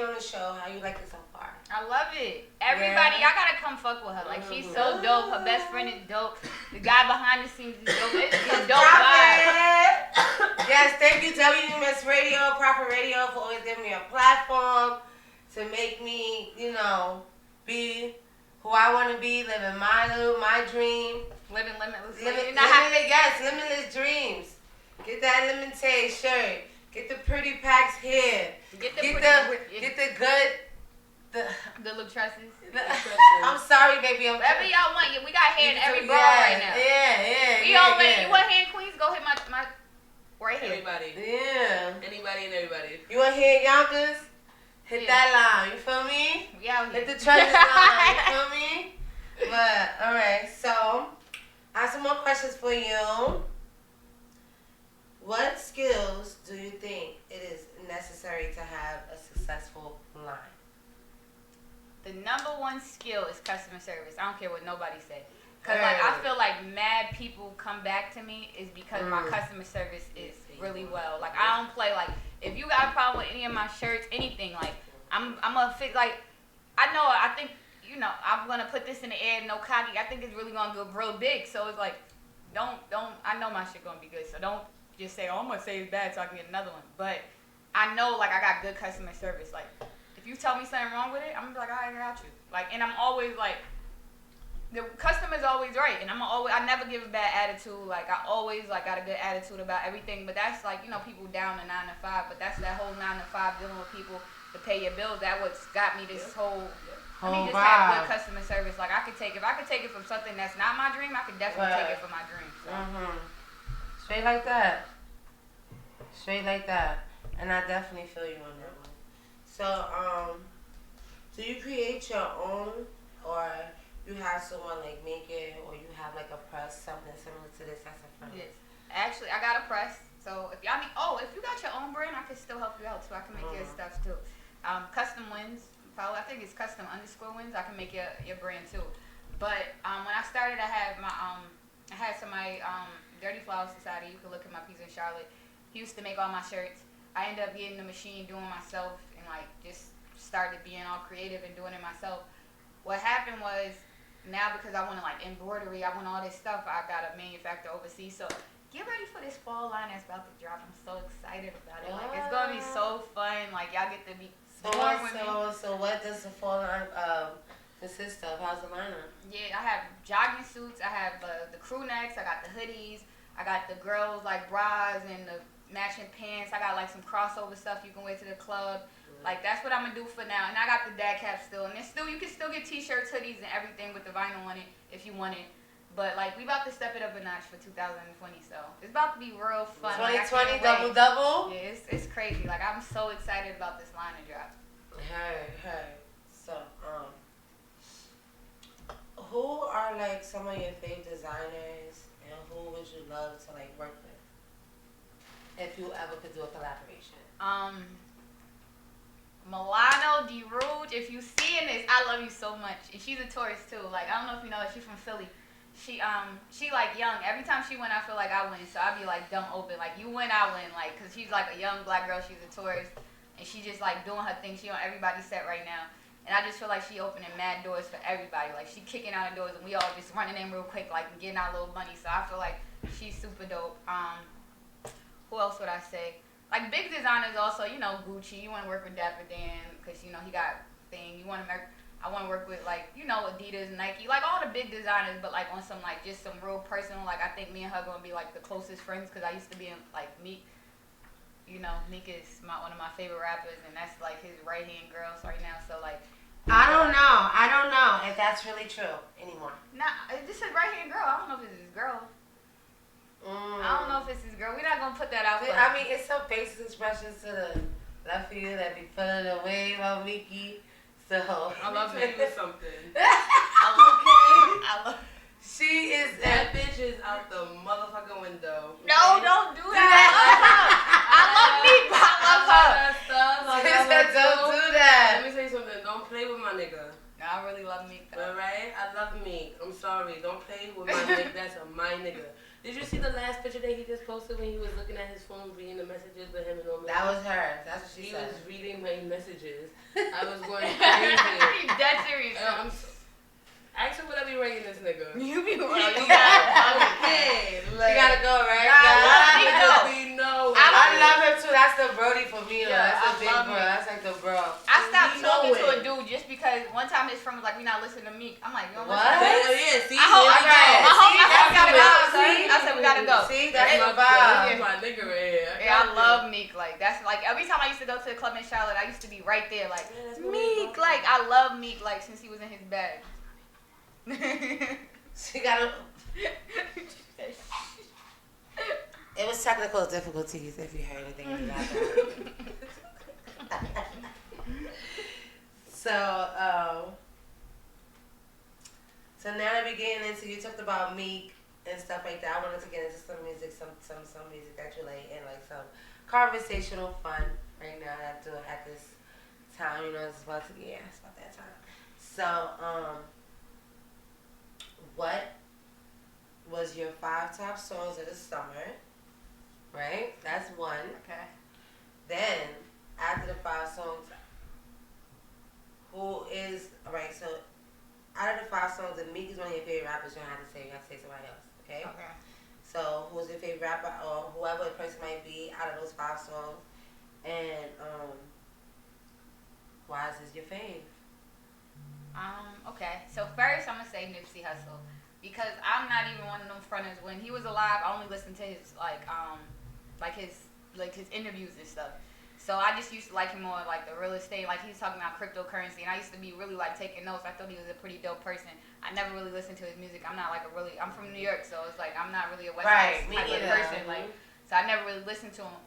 on the show? How you like it so far?
I love it. Everybody, y'all gotta come fuck with her. Like, she's so dope. Her best friend is dope. The guy behind the scenes is dope. It's a dope vibe.
Yes, thank you WMS Radio, Proper Radio, for always giving me a platform to make me, be who I want to be, living my dream.
Living limitless.
Limitless dreams. Get that Lemonade shirt. Get the pretty packs here. Get the
little tresses.
I'm sorry, baby.
Whatever y'all want. We got hair in every bar right now.
Yeah.
You want hair in Queens? Go hit my right here.
Everybody.
Yeah.
Anybody and everybody.
You want hair in Yonkers? Hit that line, you feel me?
We out here.
Hit the treasure line, you feel me? But, alright, so, I have some more questions for you. What skills do you think it is necessary to have a successful line?
The number one skill is customer service. I don't care what nobody says. Because, I feel like mad people come back to me is because my customer service is really well. Like, I don't play, like, if you got a problem with any of my shirts, anything, like, I'm gonna fix, like, I think, I'm gonna put this in the air, no cocky. I think it's really gonna go real big. So it's like, don't, I know my shit gonna be good. So don't just say, I'm gonna say it's bad so I can get another one. But I know, like, I got good customer service. Like, if you tell me something wrong with it, I'm gonna be like, all right, I got you. Like, and I'm always like, the customer's always right, and I never give a bad attitude. Like, I always, like, got a good attitude about everything. But that's, like, people down to 9 to 5. But that's that whole 9 to 5 dealing with people to pay your bills. That what's got me this whole just have good customer service. Like, if I could take it from something that's not my dream, I could definitely take it from my dream. So.
Straight like that. And I definitely feel you on that one. So, do you create your own, or you have someone like make it, or you have like a press, something similar to this as a friend?
Yes. Actually, I got a press. So if y'all if you got your own brand, I can still help you out too. I can make your stuff too. Custom wins. I think it's custom_wins. I can make your brand too. But when I started, I had somebody, Dirty Flower Society. You can look at my piece in Charlotte. He used to make all my shirts. I ended up getting the machine, doing myself, and like just started being all creative and doing it myself. What happened was, now because I want to like embroidery, I want all this stuff, I got a manufacturer overseas. So get ready for this fall line that's about to drop. I'm so excited about it. Like, it's gonna be so fun. Like, y'all get to be born with me.
So what does the fall line consist of? How's the lineup?
Yeah, I have jogging suits. I have the crew necks. I got the hoodies. I got the girls like bras and the matching pants. I got like some crossover stuff you can wear to the club. Like, that's what I'm gonna do for now. And I got the dad cap still. And you can still get t-shirts, hoodies, and everything with the vinyl on it if you want it. But like we about to step it up a notch for 2020, so it's about to be real fun.
2020
like,
double.
Yeah, it's crazy. Like I'm so excited about this line to drop.
Hey. So who are like some of your favorite designers, and who would you love to like work with if you ever could do a collaboration?
Milano Di Rouge, if you seeing this, I love you so much. And she's a tourist too. Like I don't know if you know her, she's from Philly. She like young. Every time she win, I feel like I win. So I be like dumb open. Like you win, I win. Like cause she's like a young black girl. She's a tourist, and she just like doing her thing. She on everybody's set right now. And I just feel like she opening mad doors for everybody. Like she kicking out the doors, and we all just running in real quick, like and getting our little money. So I feel like she's super dope. Who else would I say? Like big designers also, you know, Gucci. You want to work with Dapper Dan because you know he got thing. You want to I want to work with like you know Adidas, Nike, like all the big designers, but like on some like just some real personal. Like I think me and her gonna be like the closest friends because I used to be in like Meek. You know, Meek is one of my favorite rappers, and that's like his right hand girls right now. So like.
I don't know if that's really true anymore.
Nah, this is right hand girl. I don't know if it's his girl. I don't know if it's his girl. We're not gonna put that out there.
I mean, it's some facial expressions to the left of you that be pulling away about Mickey. So
I love you something.
I love.
She is
That bitch is out the motherfucking window.
No, don't do that. I love Meek. I love her.
Don't do that.
Let me tell you something. Don't play with my nigga.
No, I really love Meek though.
Alright? I love Meek. I'm sorry. Don't play with my nigga. That's my nigga. Did you see the last picture that he just posted when he was looking at his phone reading the messages with him and all
that was her. That's what she said.
was reading my messages. I was going crazy.
You dead serious?
Ask him what I be writing this nigga.
You be
You gotta go, right? I love him too. That's the Brody for me.
Yeah,
that's a big
I love
bro.
him.
That's like the bro.
I stopped talking to a dude just because one time his friend was like, "We not listening to Meek." I'm like, "You don't listen
What?
to Meek?"
Yeah, see,
I hope
here we go.
I said we gotta go.
See?
I said we gotta go.
See, that's
That's
the vibe.
my nigga right here.
Yeah, I love Meek. Like that's like every time I used to go to the club in Charlotte, I used to be right there. Like Meek. Like I love Meek. Like since he was in his bag.
She got a. It was technical difficulties if you heard anything in the background. So now that we're getting into, you talked about Meek and stuff like that. I wanted to get into some music, some music that you like, and like some conversational fun right now that I do at this time. You know, it's about that time. So, what was your 5 top songs of the summer? Right? That's one.
Okay.
Then, after the 5 songs, alright, so out of the 5 songs, if Meek is one of your favorite rappers, you don't have to say somebody else, okay?
Okay.
So, who's your favorite rapper, or whoever the person might be out of those 5 songs, and why is this your fave?
Okay. So first, I'm gonna say Nipsey Hussle because I'm not even one of them fronters. When he was alive, I only listened to his his interviews and stuff. So I just used to like him more like the real estate, like he was talking about cryptocurrency, and I used to be really like taking notes. I thought he was a pretty dope person. I never really listened to his music. I'm not like I'm from New York, so it's like I'm not really a West Coast type of person. Like, so I never really listened to him.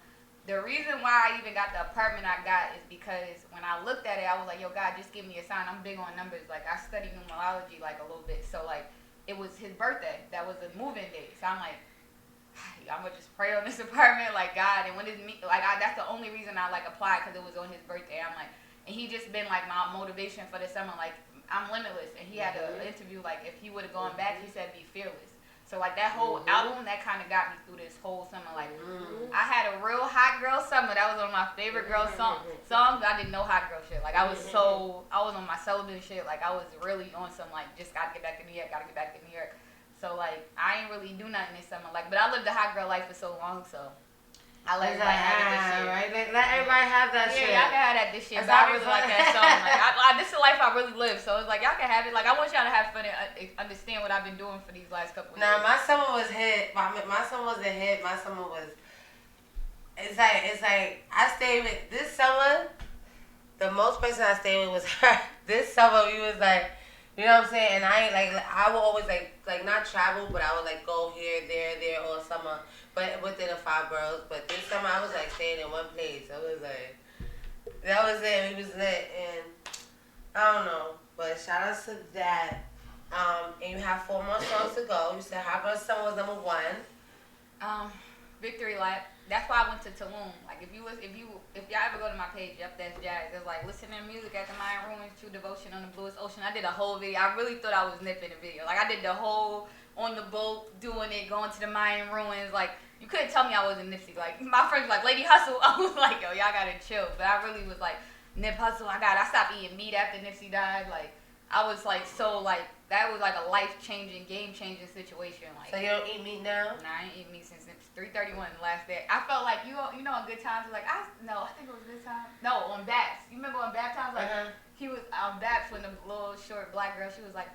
The reason why I even got the apartment I got is because when I looked at it, I was like, yo, God, just give me a sign. I'm big on numbers. Like, I study numerology, like, a little bit. So, like, it was his birthday. That was the move-in date. So, I'm like, I'm going to just pray on this apartment, like, God. And when it's me, like, that's the only reason I, like, applied because it was on his birthday. I'm like, and he just been, like, my motivation for the summer. Like, I'm limitless. And he had an interview, like, if he would have gone back, he said, be fearless. So, like, that whole album, that kind of got me through this whole summer. Like, I had a real hot girl summer. That was one of my favorite girl songs, but I didn't know hot girl shit. Like, I was on my celibate shit. Like, I was really on some, like, just gotta get back to New York, So, like, I ain't really do nothing this summer. Like, but I lived the hot girl life for so long, so I let everybody have it this year.
Right? Let everybody have that shit.
Yeah, y'all can have that this year. But I really like that song. Like, this is the life I really live. So it's like y'all can have it. Like I want y'all to have fun and understand what I've been doing for these last couple of years.
Nah, my summer was hit. My summer was a hit. My summer was. It's like I stayed with this summer. The most person I stayed with was her. This summer we was like, You know what I'm saying? And I ain't like I will always like not travel, but I would like go here, there all summer, but within the 5 boroughs. But this summer I was like staying in one place. I was like, that was it. We was lit, and I don't know. But shout out to that. And you have 4 more songs to go. You said Hot Girl Summer was number 1.
Victory Lap. That's why I went to Tulum. Like if y'all ever go to my page, Up That's Jazz, it's like listening to music at the Mayan Ruins, True Devotion on the Bluest Ocean. I did a whole video. I really thought I was nipping the video. Like I did the whole on the boat, doing it, going to the Mayan Ruins. Like you couldn't tell me I wasn't Nipsey. Like my friends were like, Lady Hustle. I was like, yo, y'all gotta chill. But I really was like, Nip Hustle. I stopped eating meat after Nipsey died. Like I was like so like that was like a life-changing, game-changing situation. Like
So you don't eat meat now?
Nah, I ain't eaten meat since 3:31 the last day. I felt like you know on Good Times like I think it was Good Times. No, on Babs. You remember on Babs Times like he was on Babs when the little short black girl she was like,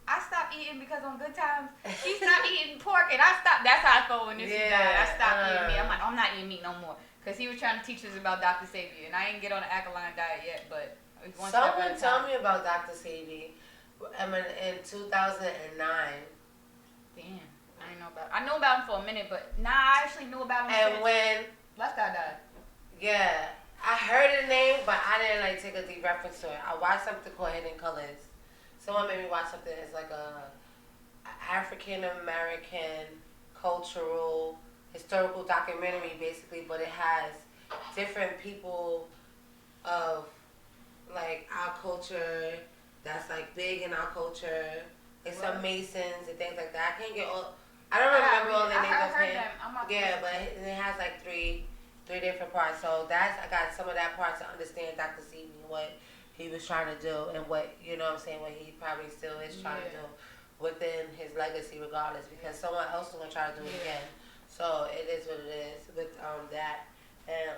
I stopped eating because on Good Times she stopped eating pork and I stopped. That's how I felt when Nipsey died. I stopped eating meat. I'm like I'm not eating meat no more because he was trying to teach us about Dr. Sabi and I ain't get on the alkaline diet yet, but
someone tell me about Dr. Sabi. I mean, in 2009.
Damn, I know about him for a minute, but I actually knew about him.
And when
Left Eye died.
Yeah, I heard the name, but I didn't like take a deep reference to it. I watched something called Hidden Colors. Someone made me watch something. It's like a African American cultural historical documentary, basically, but it has different people of like our culture. That's like big in our culture. Like some Masons and things like that. I can't get all. I don't remember all the names of him. Yeah, but it has like three different parts. So I got some of that part to understand Dr. Sebi and what he was trying to do and what what he probably still is trying to do within his legacy, regardless, because someone else is gonna try to do it again. So it is what it is with that. And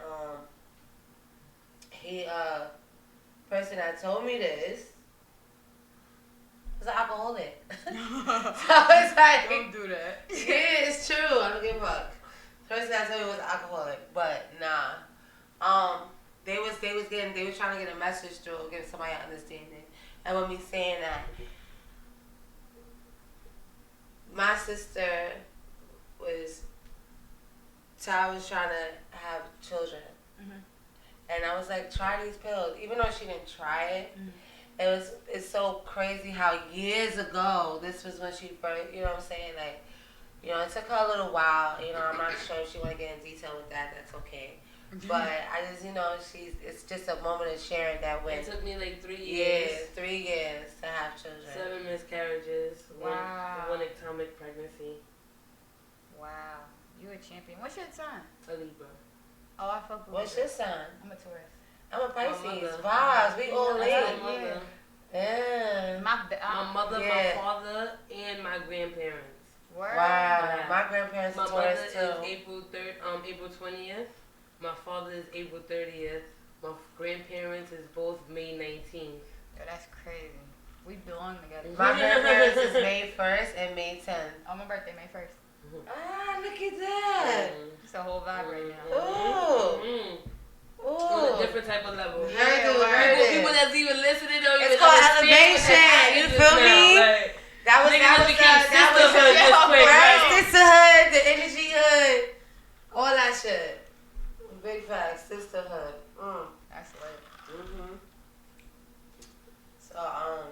he person that told me this. Was an alcoholic. So it's like
Don't do that.
Yeah, it's true. I don't give a fuck. Person that told me was an alcoholic, but nah. They were trying to get a message through, give somebody an understanding. And with me saying that, my sister was trying to have children, and I was like, try these pills, even though she didn't try it. It's so crazy how years ago, this was when she first, you know what I'm saying? Like, it took her a little while. I'm not sure if she want to get in detail with that. That's okay. But I just, it's just a moment of sharing that when.
It took me like 3 years.
Yeah, 3 years to have children.
7 miscarriages.
Wow.
One atomic pregnancy.
Wow. You a champion. What's your sign?
A Libra.
Oh, I fuck with
What's your sign?
I'm a Taurus.
I'm a Pisces. Vibes. We all
My
live.
mother.
Yeah.
My mother, my father, and my grandparents.
Word.
Wow.
Yeah.
My grandparents
My
are
mother
Taurus
is
too.
April 20th. My father is April 30th. My grandparents is both May 19th.
Yo, that's crazy. We belong together.
My grandparents is May 1st and May 10th.
Oh, my birthday, May 1st.
Ah, look at that.
It's a whole vibe right now.
Ooh. Ooh.
On a different type of level.
People
that's even listening don't
it's
even
called
understand
elevation. You feel
now,
me?
like,
That was
sisterhood just quick,
right?
right?
Sisterhood, the energy hood, all that shit. Big facts, sisterhood.
That's lit.
So I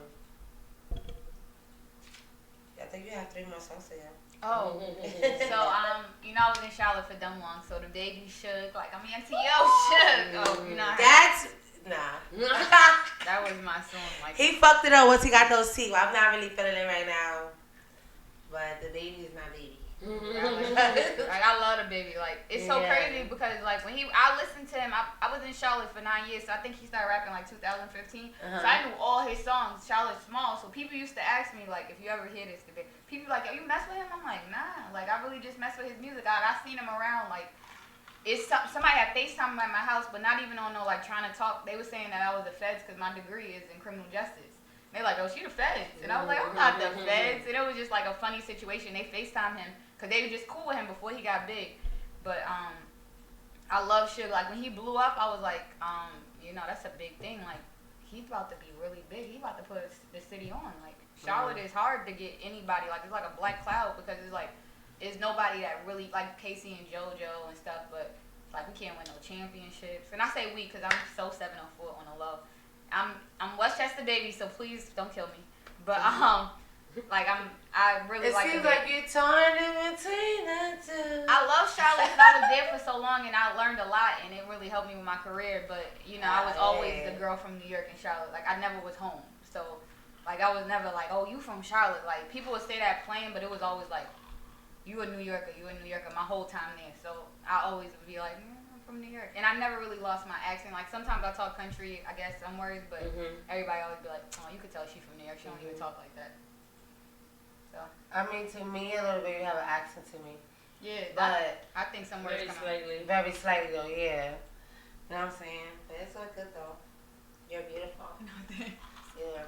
think you have 3 more songs to go.
Oh, so I was in Charlotte for dumb long, so the baby shook, like I'm into yo shook. Oh,
That's nah.
that was my song. Like
He fucked it up once he got those teeth. I'm not really feeling it right now, but the baby is my baby.
like I love the baby. Like it's so crazy because like when I listened to him, I was in Charlotte for 9 years, so I think he started rapping like 2015. So I knew all his songs. Charlotte's small, so people used to ask me like, if you ever hear this today, people like, yo, you mess with him? I'm like, nah. Like I really just mess with his music. I seen him around like. Somebody had FaceTime at my house, but not even on no like trying to talk. They were saying that I was the feds because my degree is in criminal justice. They like, oh, she the feds, and I was like, I'm not the feds. And it was just like a funny situation. They FaceTimed him because they were just cool with him before he got big. But I love Suge. Like when he blew up, I was like, that's a big thing. Like he's about to be really big. He's about to put the city on. Like Charlotte is hard to get anybody. Like, it's like a black cloud because it's like, it's nobody that really, like Casey and JoJo and stuff, but like, we can't win no championships. And I say we because I'm so 704 on the low. I'm Westchester baby, so please don't kill me. But, like, I really like
it. Seems like you're torn in between the two.
I love Charlotte because I was there for so long and I learned a lot and it really helped me with my career. But, you know, I was always the girl from New York and Charlotte. Like, I never was home. So, like, I was never like, oh, you from Charlotte. Like, people would say that playing, but it was always like, you a New Yorker my whole time there. So, I always would be like, I'm from New York. And I never really lost my accent. Like, sometimes I talk country, I guess, some words, but everybody always be like, oh, you could tell she's from New York. She don't even talk like that. So.
I mean, to me, a little bit, you have an accent to me.
Yeah,
but
I think some words come
slightly.
Very slightly, though, yeah. You know what I'm saying? But it's all good, though. You're beautiful.
No, thanks.
Yeah.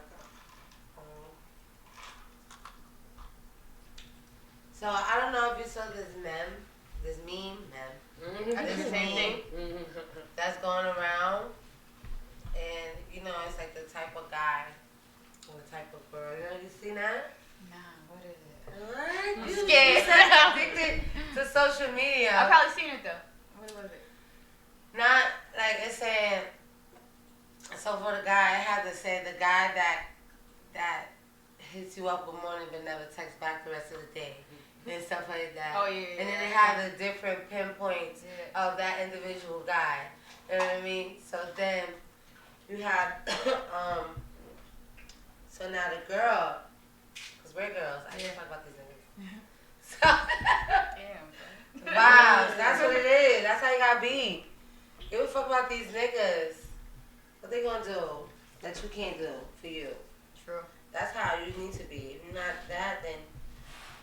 So, I don't know if you saw this meme, this
Same thing.
That's going around. And, you know, it's like the type of guy or the type of girl. You know, you seen that?
Nah, what is it?
What?
I'm
You
scared.
said addicted to social media.
I've probably seen it though. What was it?
Not like it's saying. So for the guy, it had to say the guy that hits you up one morning but never texts back the rest of the day and stuff like that.
Oh yeah.
And then it had the different pinpoints of that individual guy. You know what I mean? So then you have so now the girl. We're girls. I can't talk about these niggas. So,
Damn.
wow, that's what it is. That's how you gotta be. Give a fuck about these niggas. What they gonna do that you can't do for you?
True.
That's how you need to be. If you're not that, then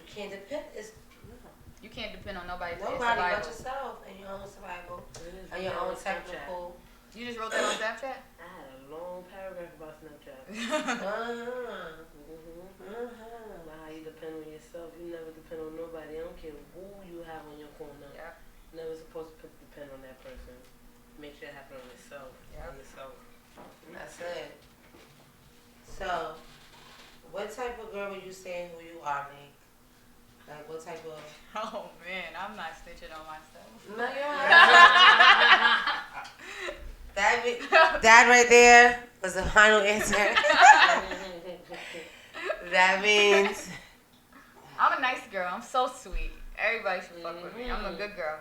you can't depend.
You can't depend on nobody.
Nobody but yourself and your own survival and your own technical.
You just wrote that on Snapchat?
I had a long paragraph about Snapchat. About how you depend on yourself. You never depend on nobody. I don't care who you have on your corner.
Yeah.
Never supposed to depend on that person. Make sure it happen on yourself.
Yeah.
On yourself.
That's it. So, what type of girl would you say who you are, Nick? Like, what type of...
Oh, man. I'm not snitching on myself.
No, you're not. That right there was the final answer. That means...
I'm a nice girl. I'm so sweet. Everybody should fuck with me. I'm a good girl.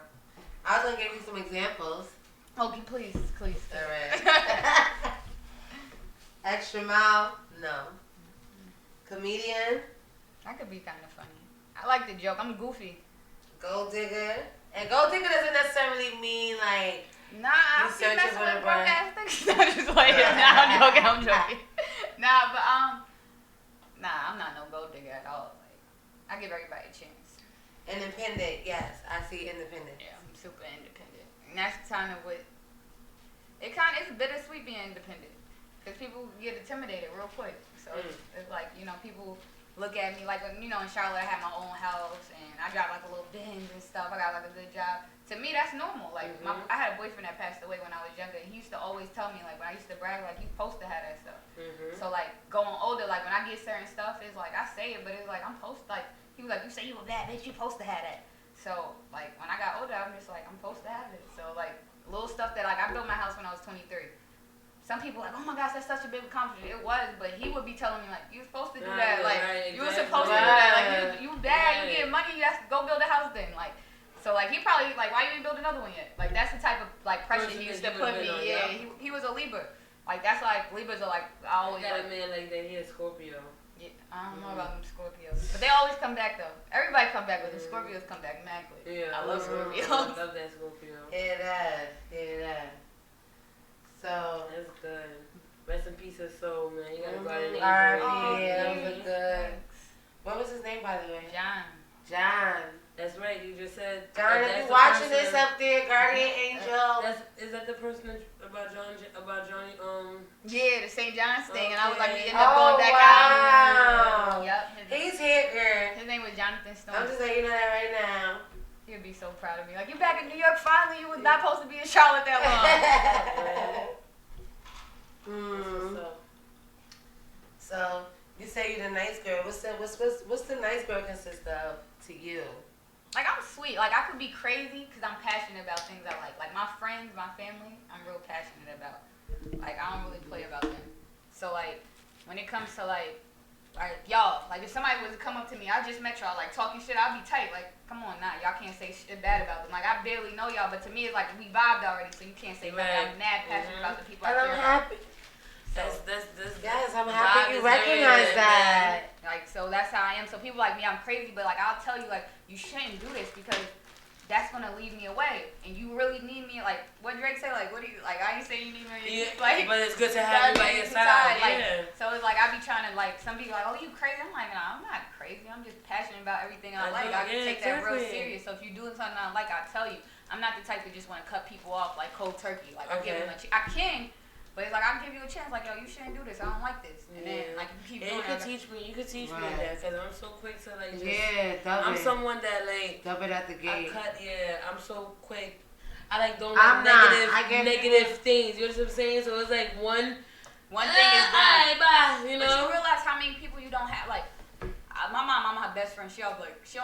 I was going to give you some examples.
Okay, please.
All right. Extra mile? No. Comedian?
I could be kind of funny. I like to joke. I'm goofy.
Gold digger? And gold digger doesn't necessarily mean like...
Nah, I
You
be
searching
messing
for
with
the
broke
brand.
ass niggas. I'm just like, nah, I'm joking. Nah, but nah, I'm not no gold digger at all. Like, I give everybody a chance.
Independent, yes. I see independent.
Yeah, I'm super independent. And that's kind of what, it's bittersweet being independent. Because people get intimidated real quick. So it's like, you know, people look at me like, you know, in Charlotte I have my own house and I drive like a little Benz and stuff. I got like a good job. To me, that's normal. Like, I had a boyfriend that passed away when I was younger. And he used to always tell me, like, when I used to brag, like, you supposed to have that stuff. So, like, going older, like, when I get certain stuff, it's like, I say it, but it's like, I'm supposed to, like, he was like, you say you a bad bitch, you supposed to have that. So, like, when I got older, I'm just like, I'm supposed to have it. So, like, little stuff that, like, I built my house when I was 23. Some people like, oh my gosh, that's such a big accomplishment. It was, but he would be telling me, like, you were supposed to do that. Like, you were supposed to do that. Like, you bad, you get money, you have to go build a house then. Like, so, like, he probably, like, why you ain't build another one yet? Like, that's the type of, like, pressure he used to put me. Yeah, he was a Libra. Like, that's like, Libras are like, I always
got
like.
a man like that, he a Scorpio.
Yeah, I don't know about them Scorpios. But they always come back, though. Everybody come back, but the Scorpios come back mad quick.
Yeah.
I love Scorpios.
I love that Scorpio.
It is. So...
That's good. Rest in peace, his soul, man. You gotta go out and
R.I.P. That was good. What was his name, by the way? John.
That's right. You just said.
John, if you watching this up there, guardian angel.
Is that the person about Johnny?
Yeah, the St. John's thing, and I was like, we ended
Oh,
up going back out.
wow.
Yep.
He's here, girl.
His name was Jonathan Stone.
I'm just letting you know that right now.
He'd be so proud of me. Like, you back in New York finally? You was not supposed to be in Charlotte that long.
So, you say you the nice girl. What's the nice girl consist of to you?
Like, I'm sweet. Like, I could be crazy because I'm passionate about things I like. Like, my friends, my family, I'm real passionate about. Like, I don't really play about them. So, like, when it comes to, like y'all, like, if somebody was to come up to me, I just met y'all, like, talking shit, I'll be tight. Like, come on now. Y'all can't say shit bad about them. Like, I barely know y'all, but to me, it's like we vibed already, so you can't say nothing. I'm mad passionate about the people I
And
care
I'm
about.
happy.
That's
Yes, I'm
vibe
happy you
is
recognize
good,
that.
Like, so that's how I am. So people like me, I'm crazy, but like, I'll tell you, like, you shouldn't do this because that's gonna lead me away. And you really need me. Like, what Drake say? Like, what do you like? I ain't saying you need me. Like,
but it's good to have you by your side.
Like,
Yeah.
so it's like I be trying to like. Some people are like, oh, you crazy? I'm like, nah, I'm not crazy. I'm just passionate about everything I like. I take that real serious. So if you're doing something I like, I tell you. I'm not the type that just want to cut people off like cold turkey. Like, I give them I can. But it's like, I'll give you a chance, like, yo, you shouldn't do this, I don't like this. And then, like, you keep doing it.
You could teach me that, because I'm so quick to, like, just...
dub
I'm
it.
someone that, like...
Dub it at the gate.
I'm so quick. I, like, don't
I'm
like negative things, you know what I'm saying? So it's, like, one thing is done. Bye, you know?
But you realize how many people you don't have, like, my mom, I'm her best friend, she don't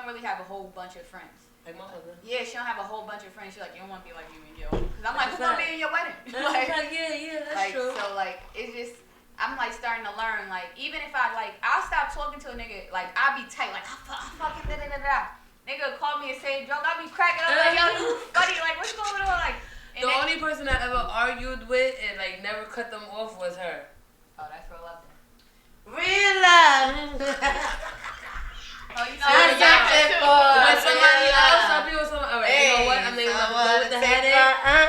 really have a whole bunch of friends.
Like my mother.
Yeah, she don't have a whole bunch of friends. She's like, you don't want to be like you and yo. Cause I'm like, who's gonna be in your wedding?
Like, yeah, that's
like,
true.
So like, it's just, I'm like starting to learn. Like, even if I'll stop talking to a nigga. Like, I'll be tight. Like, I fucking da. Nigga call me and say joke. I'll be cracking up like, yo, you funny. Like, what's going on? Like,
the only person I ever argued with and like never cut them off was her.
Oh, that's real love.
Real love.
Oh, you know,
when somebody else, some people, alright, you know what? I'm not gonna go with the headache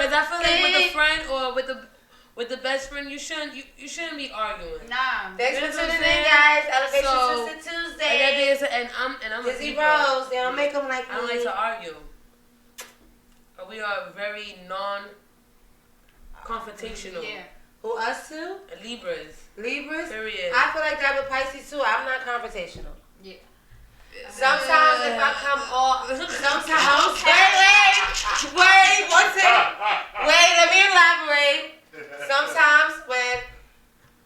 because I feel like with a friend or with the best friend, you shouldn't be arguing.
Nah.
Thanks for tuning in, guys. Elevation Twisted Tuesday.
And I'm
Dizzy Rose. They don't make them like me.
I don't like to argue. We are very non-confrontational.
Yeah.
Who, us two?
Libras.
Period. I feel like that with Pisces too. I'm not confrontational.
Yeah.
Sometimes if I come off, sometimes wait, one second. Wait, let me elaborate. Sometimes when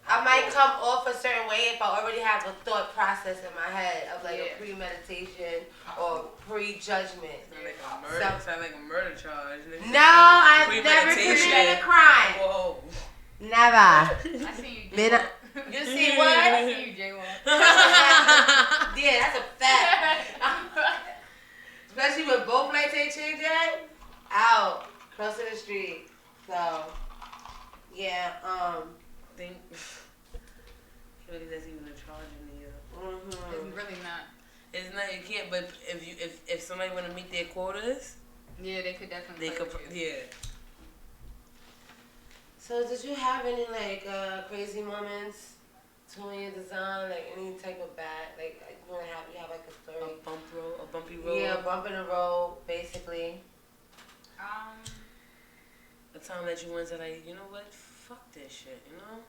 I might come off a certain way if I already have a thought process in my head of like a premeditation or prejudgment.
Sound like a murder charge.
No, I've never committed a crime.
Whoa.
Never.
I see you.
You see what?
I see you, J1.
Yeah, that's a fact. Especially when both lights ain't changed yet. Out. Close to the street. So, yeah,
Think really that's even a charge in New York.
It's really not.
It's not, you can't, but if somebody want to meet their quotas,
yeah, they could definitely.
yeah.
So did you have any like crazy moments in your design, like any type of bad, like you have like a story?
A bumpy road.
Yeah, a bump in the road, basically.
The time that you went to like, you know what, fuck this shit, you know?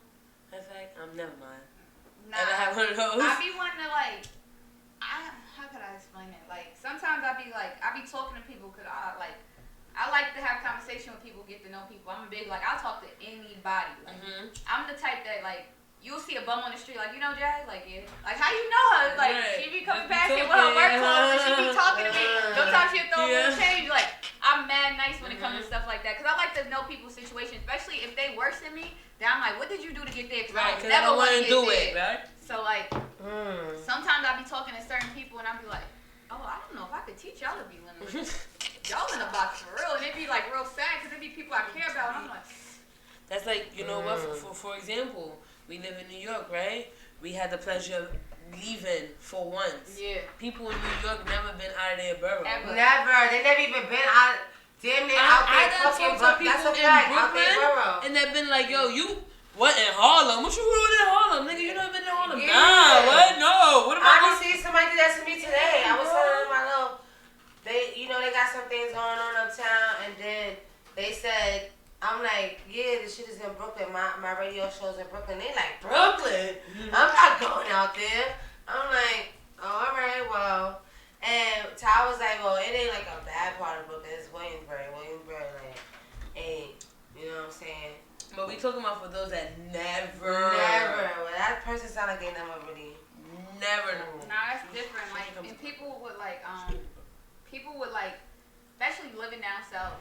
That's like, never mind.
Nah,
Ever have one of those?
I be wanting to like, how could I explain it? Like sometimes I be talking to people because I like to have conversation with people, get to know people. I'm big, like, I'll talk to anybody. Like, I'm the type that, like, you'll see a bum on the street, like, you know Jazz? Like, yeah. Like, how you know her? Like, she be coming past here with her work clothes, and she be talking to me. Sometimes she'll throw a little change. Like, I'm mad nice when it comes to stuff like that. Because I like to know people's situations, especially if they worse than me. Then I'm like, what did you do to get there? Because I never want to do it. Right? So, like, sometimes I be talking to certain people, and I be like, oh, I don't know if I could teach y'all to be limited. Y'all in the box for real, and it be like real sad because it be people I care about, and I'm like,
that's like, you know what? For example, we live in New York, right? We had the pleasure of leaving for once.
Yeah.
People in New York never been out of their borough.
Ever. Never. They never even been out. Damn near out there fucking. That's a fact. Out their borough.
And they've been like, yo, you. What in Harlem? What you doing in Harlem, nigga? You never been in Harlem?
Yeah.
Nah, what? No. What about?
Honestly, somebody did that to me today. I was telling my little. They got some things going on uptown, and then they said, I'm like, yeah, this shit is in Brooklyn. My radio show's in Brooklyn. They like, Brooklyn? I'm not going out there. I'm like, oh, all right, well. And Ty was like, well, it ain't like a bad part of Brooklyn. It's Williamsburg. Like, ain't, you know what I'm saying?
But we talking about for those that never.
Well, that person sound like they never really.
never.
Nah, that's different. Like, and people would like, especially living down south,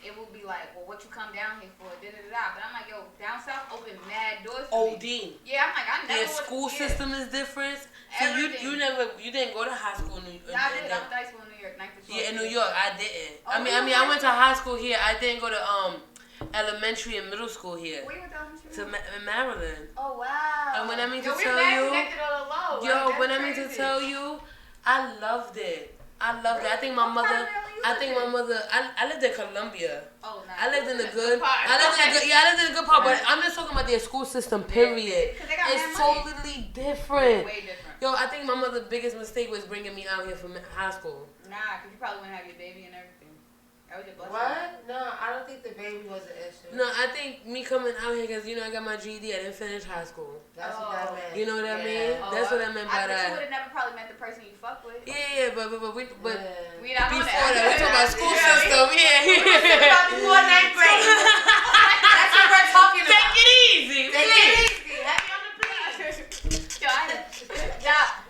it will be like, well, what you come down here for? Da da da da. But I'm like, yo, down south open mad doors for
OD.
me. Yeah, I'm like, I never.
Their school system is different. So you didn't go to high school in New York.
I did. I went to high school in New York, 9th to 12th.
Yeah, in New York, I didn't.
Oh,
I went to high school here. I didn't go to elementary and middle school here.
Where you went to elementary?
In Maryland.
Oh wow.
And when I mean to
we're
tell
mad
you,
connected on the low.
yo,
Like,
when I
that's
mean to
crazy.
tell you, I loved it. I think my mother. I lived in Columbia.
Oh, nice.
I lived in the good.
part.
I lived in the good part. But I'm just talking about their school system. Period.
'Cause they got
It's
mad money.
totally different.
Way different.
Yo, I think my mother's biggest mistake was bringing me out here from high school.
Nah, 'cause you probably wouldn't have your baby and everything. That was your blessing.
What? No, I don't think the baby was an issue.
No, I think me coming out here because I got my GED. I didn't finish high school.
That's what that meant.
You know what I mean?
Oh,
That's what I meant by
But you
that.
would have never probably met the person you fuck with.
Yeah, but
We not on
before
that.
that, we talking about school system. Yeah.
Before 9th grade. That's what we're talking about.
Take it easy.
Take it easy. Happy on the plate.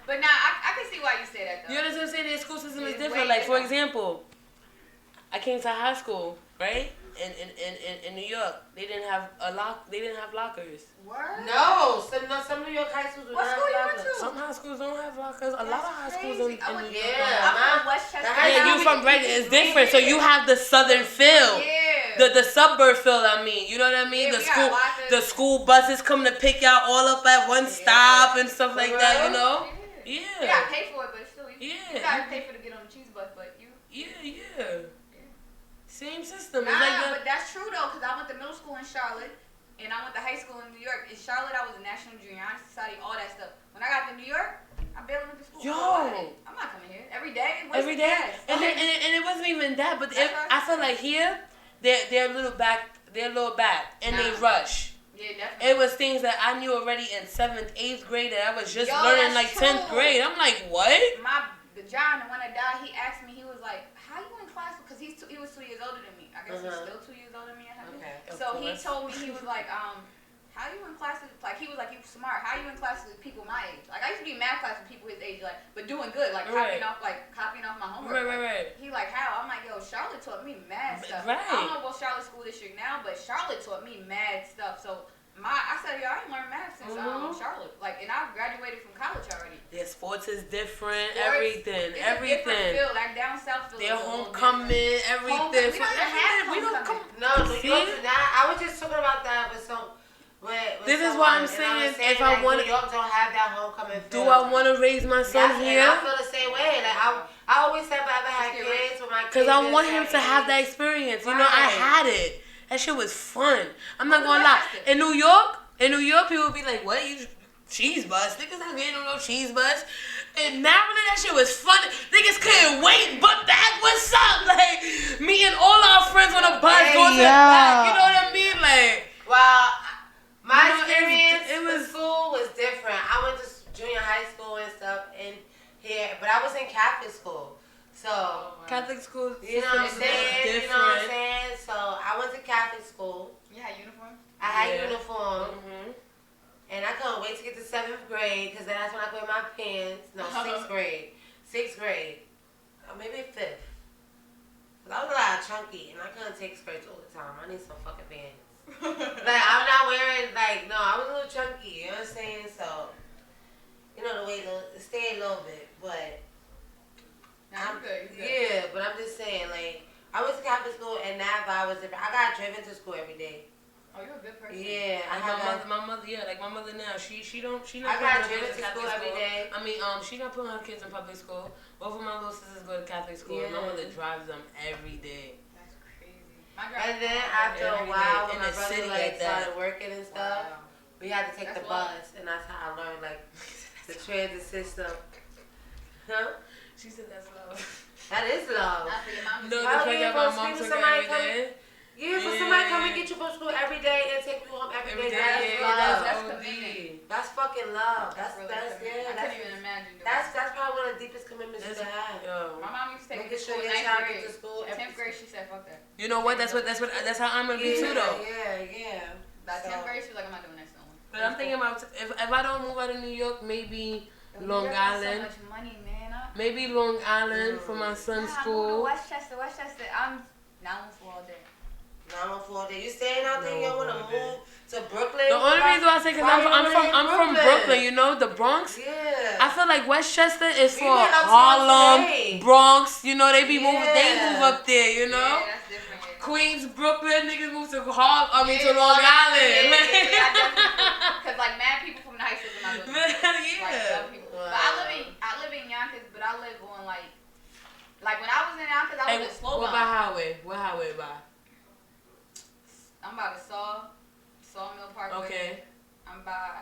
But I can see why you say that though.
You understand what I'm saying? Their school system is
It's
different.
way
Like, for
different.
example, I came to high school, right? In New York, they didn't have lockers.
Word?
No, some New York high schools do
What
not
school you
have
went
lockers.
to?
Some high schools don't have lockers. A lot of high schools
crazy.
in
I
New
went-
York.
Yeah.
I'm from Westchester.
Yeah,
You from right? It's different. So you have the southern feel.
Yeah.
The suburb feel, I mean, you know what I mean?
Yeah,
the
we got
school
lockers.
the school buses come to pick y'all all up at one stop and stuff like that, you know?
You
Yeah.
gotta pay for it, but still, you
Yeah.
gotta pay for to get on the cheese bus, but you.
Yeah. Same system.
Nah,
It's like
but that's true though, cause I went to middle school in Charlotte, and I went to high school in New York. In Charlotte, I was in National Junior Honor Society, all that stuff. When I got to New York, I barely went to school.
Yo.
I'm not coming here every day.
every day. And it wasn't even that, but I feel like here, they're a little back, and they rush.
Yeah, definitely.
It was things that I knew already in 7th, 8th grade that I was just
Yo,
learning
that's
like 10th
true.
grade. I'm like, what?
John, the one that died, he asked me, he was like, how you in class? Because he was 2 years older than me. I guess he's still 2 years older than me.
Okay.
So he told me, he was like, how you in classes? Like, he was like, you smart. How you in classes with people my age? Like, I used to be in math class with people his age, like, but doing good, like
Right.
copying off my homework.
Right.
He like, how? I'm like, yo, Charlotte taught me mad stuff.
Right.
I don't know about Charlotte school district now, but Charlotte taught me mad stuff. So I said, yo, I ain't learned math since Charlotte. Like, and I graduated from college already.
Their sports is different,
Sports,
everything.
It's a different feel. Like down south feel.
Their
is a little
homecoming,
different.
everything.
We don't even have
We don't come.
homecoming.
No, New
See?
York do not. I was just talking about that with some.
This is what I'm
and I was
saying, if I
like,
wanna-
New York don't have that homecoming
Do
feel.
I want to raise my son
And
here?
I feel the same way. Like I always said, if I ever had kids with my kids.
Because I
this
want him to have that
age.
experience. You know, I
Right.
had it. That shit was fun. I'm not gonna lie. In New York, people be like, "What? You cheese bus? Niggas not getting on no cheese bus." In Maryland, that shit was fun. Niggas couldn't wait. But that what's up? Like me and all our friends on a bus going to the back. You know what I mean? Like,
Well, my
You know,
experience
it
with
was-
school was different. I went to junior high school and stuff in here, but I was in Catholic school. So,
Catholic school.
you know what I'm
system is
saying?
different.
You know what I'm saying? So, I went to Catholic school.
You had uniform?
I had
Yeah.
uniform.
Mhm.
And I couldn't wait to get to 7th grade because that's when I quit my pants. No, 6th grade. 6th grade. Or maybe 5th. Because I was a lot chunky and I couldn't take skirts all the time. I need some fucking pants. Like, I'm not wearing, like, no, I was a little chunky. You know what I'm saying? So, you know, the way to stay a little bit. But,
Nah, you good.
yeah, but I'm just saying, like, I went to Catholic school and that vibe was different. I got driven to school every day.
Oh, you're a good person.
Yeah, I
Like
had
my mother, yeah, like my mother now. She not.
I
putting
got
her
driven
kids in
to school
Catholic
every day.
I mean, she not putting her kids in public school. Both of my little sisters go to Catholic school.
Yeah.
My mother drives them every day.
That's crazy. My grandma-
And then after a
Every
while,
day.
when
In
my
the
brother
city
like
at that.
started working and stuff,
Wow.
we had to take
That's
the
wild.
bus, and that's how I learned like the transit system. Huh?
She said that's love.
That is love.
Not for your mom.
No,
How
the
you
fact that
gonna
my mom
speak to
took her
somebody
every day.
Yeah, for
Yeah.
somebody come and get you from school every day and take you home every
Every
day.
day,
That's
yeah,
love.
That's
OD.
convenient.
That's fucking love.
That's really
That's
convenient.
yeah.
I
That's
couldn't even imagine doing
that's probably one of the deepest commitments you
That's-
can have.
Yo.
My mom used to take me
Making
to
sure
school
your
in
child
9th
gets
grade.
to school every
10th grade, she said, fuck that.
You know what? That's how I'm gonna be too though.
Yeah.
By
So-
10th grade, she was like, I'm not doing that no more.
But I'm thinking about if I don't move out of New York, maybe Long
New York got
Island.
So much money, man.
Maybe Long Island for my son's school.
Westchester. I'm 914 all day.
914. You staying out there? You want to move to Brooklyn?
The only reason why I say because I'm from Brooklyn, you know, the Bronx.
Yeah.
I feel like Westchester is
We
for
went up to
Harlem,
today.
Bronx. You know, they be moving. They
Yeah.
move up there. You know,
Yeah, that's different. Yeah.
Queens, Brooklyn, niggas move to Harlem. I mean to Long Island.
Cause like mad people from the high school when I go. Like young people. But I live in Yonkers, but I live on like when I was in Yonkers, I was in
What
Slowdown.
by highway? What highway by?
I'm by the Sawmill Parkway.
Okay.
I'm by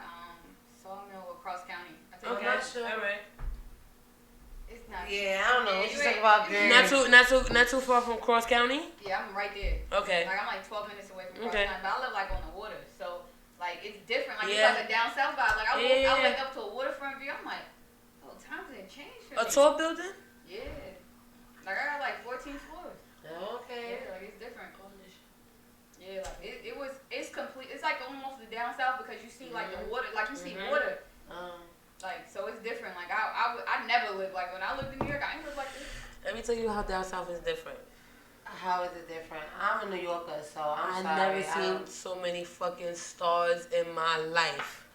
Sawmill across county. I think
Okay.
it's
All right.
It's not.
Yeah, I don't know. What you
Yeah,
talking about there?
Not too far from Cross County.
Yeah, I'm right there.
Okay.
Like I'm like 12 minutes away from Cross
Okay.
County, but I live like on the water, so like it's different. Like
Yeah.
it's like a down south vibe. Like I wake up to a waterfront view. I'm like, oh, times didn't change for
A
me.
tall building?
Yeah. Like I got like 14 floors.
Okay.
Yeah, like it's different. Yeah, like it's complete. It's like almost the down south because you see like the water, like you see water. Like so it's different. Like I never lived like when I lived in New York. I didn't live like this.
Let me tell you how down south is different.
How is it different? I'm a New Yorker, so I'm
I've
sorry.
never seen so many fucking stars in my life.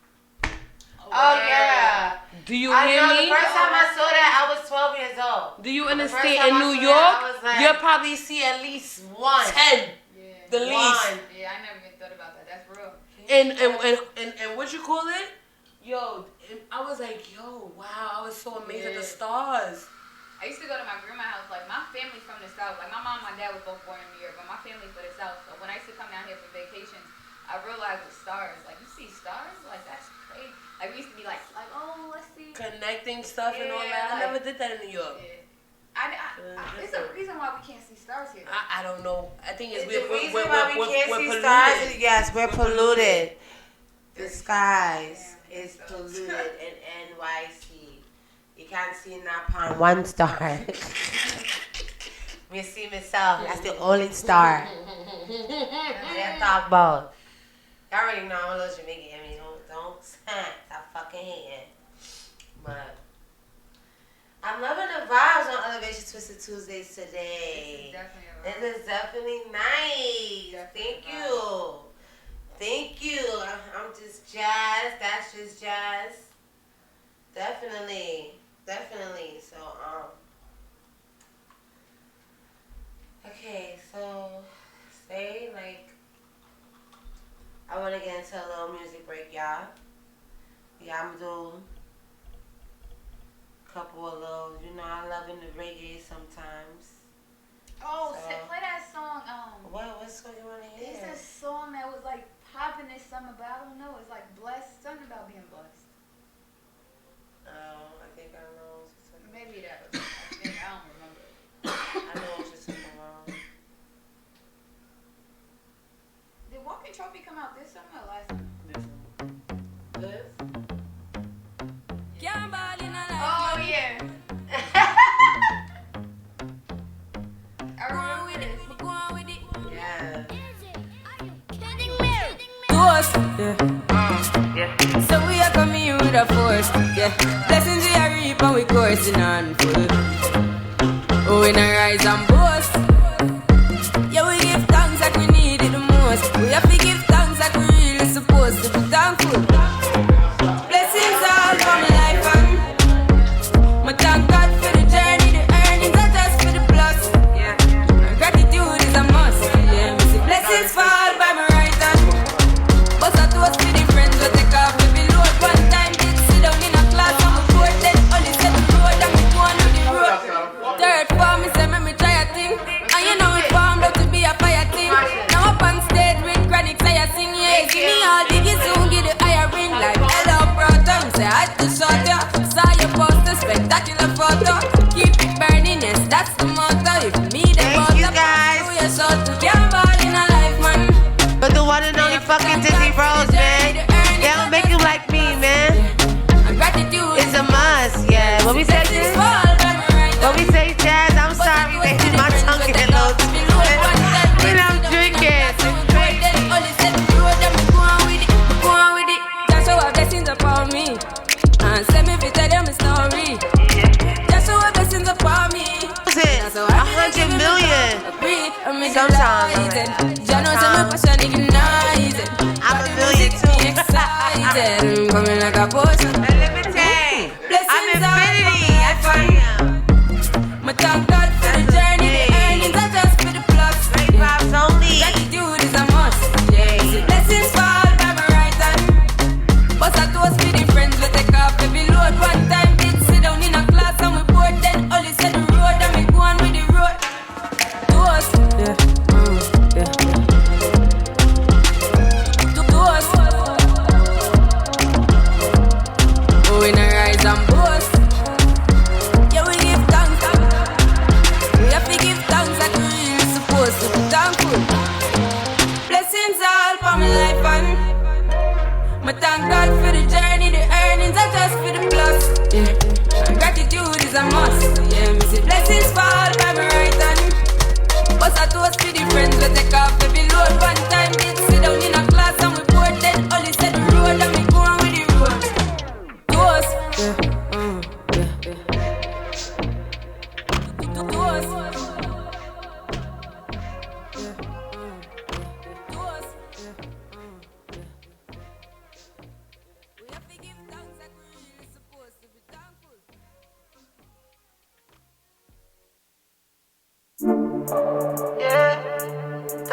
Oh yeah.
Do you
I
hear
know.
me?
The first time I saw that, I was 12 years old.
Do you
first
understand?
time
In
I
New
saw
York,
that, I was like,
you'll probably see at least
one.
10,
Yeah.
the least.
Yeah, I never even thought about that. That's real.
And what you call it? Yo, I was like, yo, wow, I was so amazed at the stars.
I used to go to my grandma's house. Like my family's from the south. Like my mom and my dad was both born in New York, but my family's from the south. So when I used to come down here for vacations, I realized the stars. Like you see stars, like that's crazy. Like we used to be like oh, let's see.
Connecting stuff and all
Yeah,
that. I
like-
never did that in New York.
Yeah. It's a reason why we can't see stars here.
I don't know. I think it's
The reason why we can't see stars is yes, we're polluted. The skies is polluted in NYC. You can't see not one star. Me see myself. That's the only star. They talk about. I already know I'm a little Jamaican. I mean, don't stop fucking hating. But I'm loving the vibes on Elevation Twisted Tuesdays today. This is definitely nice. Thank you. Thank you. I'm just jazz. That's just jazz. Definitely. So, okay, so say like I want to get into a little music break, y'all. Yeah, I'm doing a couple of little, I love in the reggae sometimes.
Oh,
So-
play that song.
What song you want to hear?
It's a song that was like popping this summer, but I don't know. It's like blessed. Something about being blessed.
I think I know what you're talking
Maybe that was. I don't remember.
I know what you're talking about.
Did Walking Trophy come out this summer or last summer?
This?
Oh yeah. I remember this.
Yeah.
Toast, yeah. So we are coming in with a force, yeah. Blessings we are reap and we coursing on full. Oh, we not rise and boast. Yeah, we give thanks like we need it the most. We have to give thanks like we really supposed to be thankful. Blessings all for my life and my thank God for the journey, the earnings are just for the plus. Yeah, and gratitude is a must. Yeah, we see blessings fall by my right hand. But I toast to the friends we take off every load. One time did sit down in a class on my board, then only set the road and we go on the road. Third form, me say me try a thing, and you know it formed up to be a fire thing. Now up on stage with chronic, say I sing, yeah. Give me all diggy soon, get the higher ring like hello, brother. Me say I just shot ya, saw your poster, spectacular photo. Keep it burning, yes, that's the motto. If me the
Thank you, guys.
do your shot to gamble in a life, man.
But the one and only fucking Dizzy Rose, man. They don't make you like me, man. It's a must, yeah. When we say this, when we say jazz, I'm sorry, baby, my tongue get a little too good. When I'm drinking, it's crazy.
That's how our blessings upon me. And send me to tell them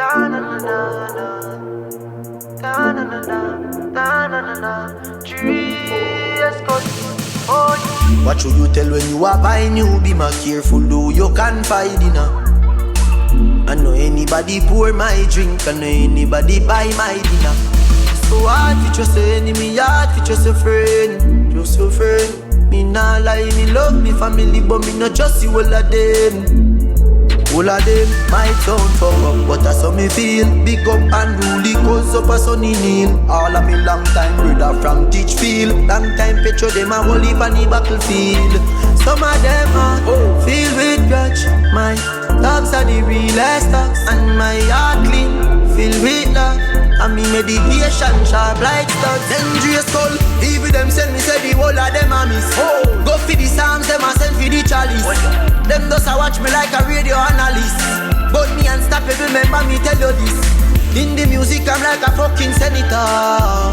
What should you tell when you are buying you? Be more careful, though you can find dinner. I know anybody pour my drink, I know anybody buy my dinner. So hard for just an enemy, hard for just a friend, just a friend. Me nah lie, me love me family, but me not just see all of them. All of them might sound fuck up, but that's how me feel. Big up and rule, cause up a sunny kneel. All of me long time brother from Teachfield. Long time picture them a whole heap on the battlefield. Some of them are filled with grudge. My dogs are the realest dogs, and my heart clean, filled with love. And me meditation sharp like studs. Dangerous skull, even them send me say the whole of them a miss. Go for the Psalms, them a send for the chalice. Them does a watch me like a radio analyst. But me unstoppable, remember me tell you this. In the music I'm like a fucking senator.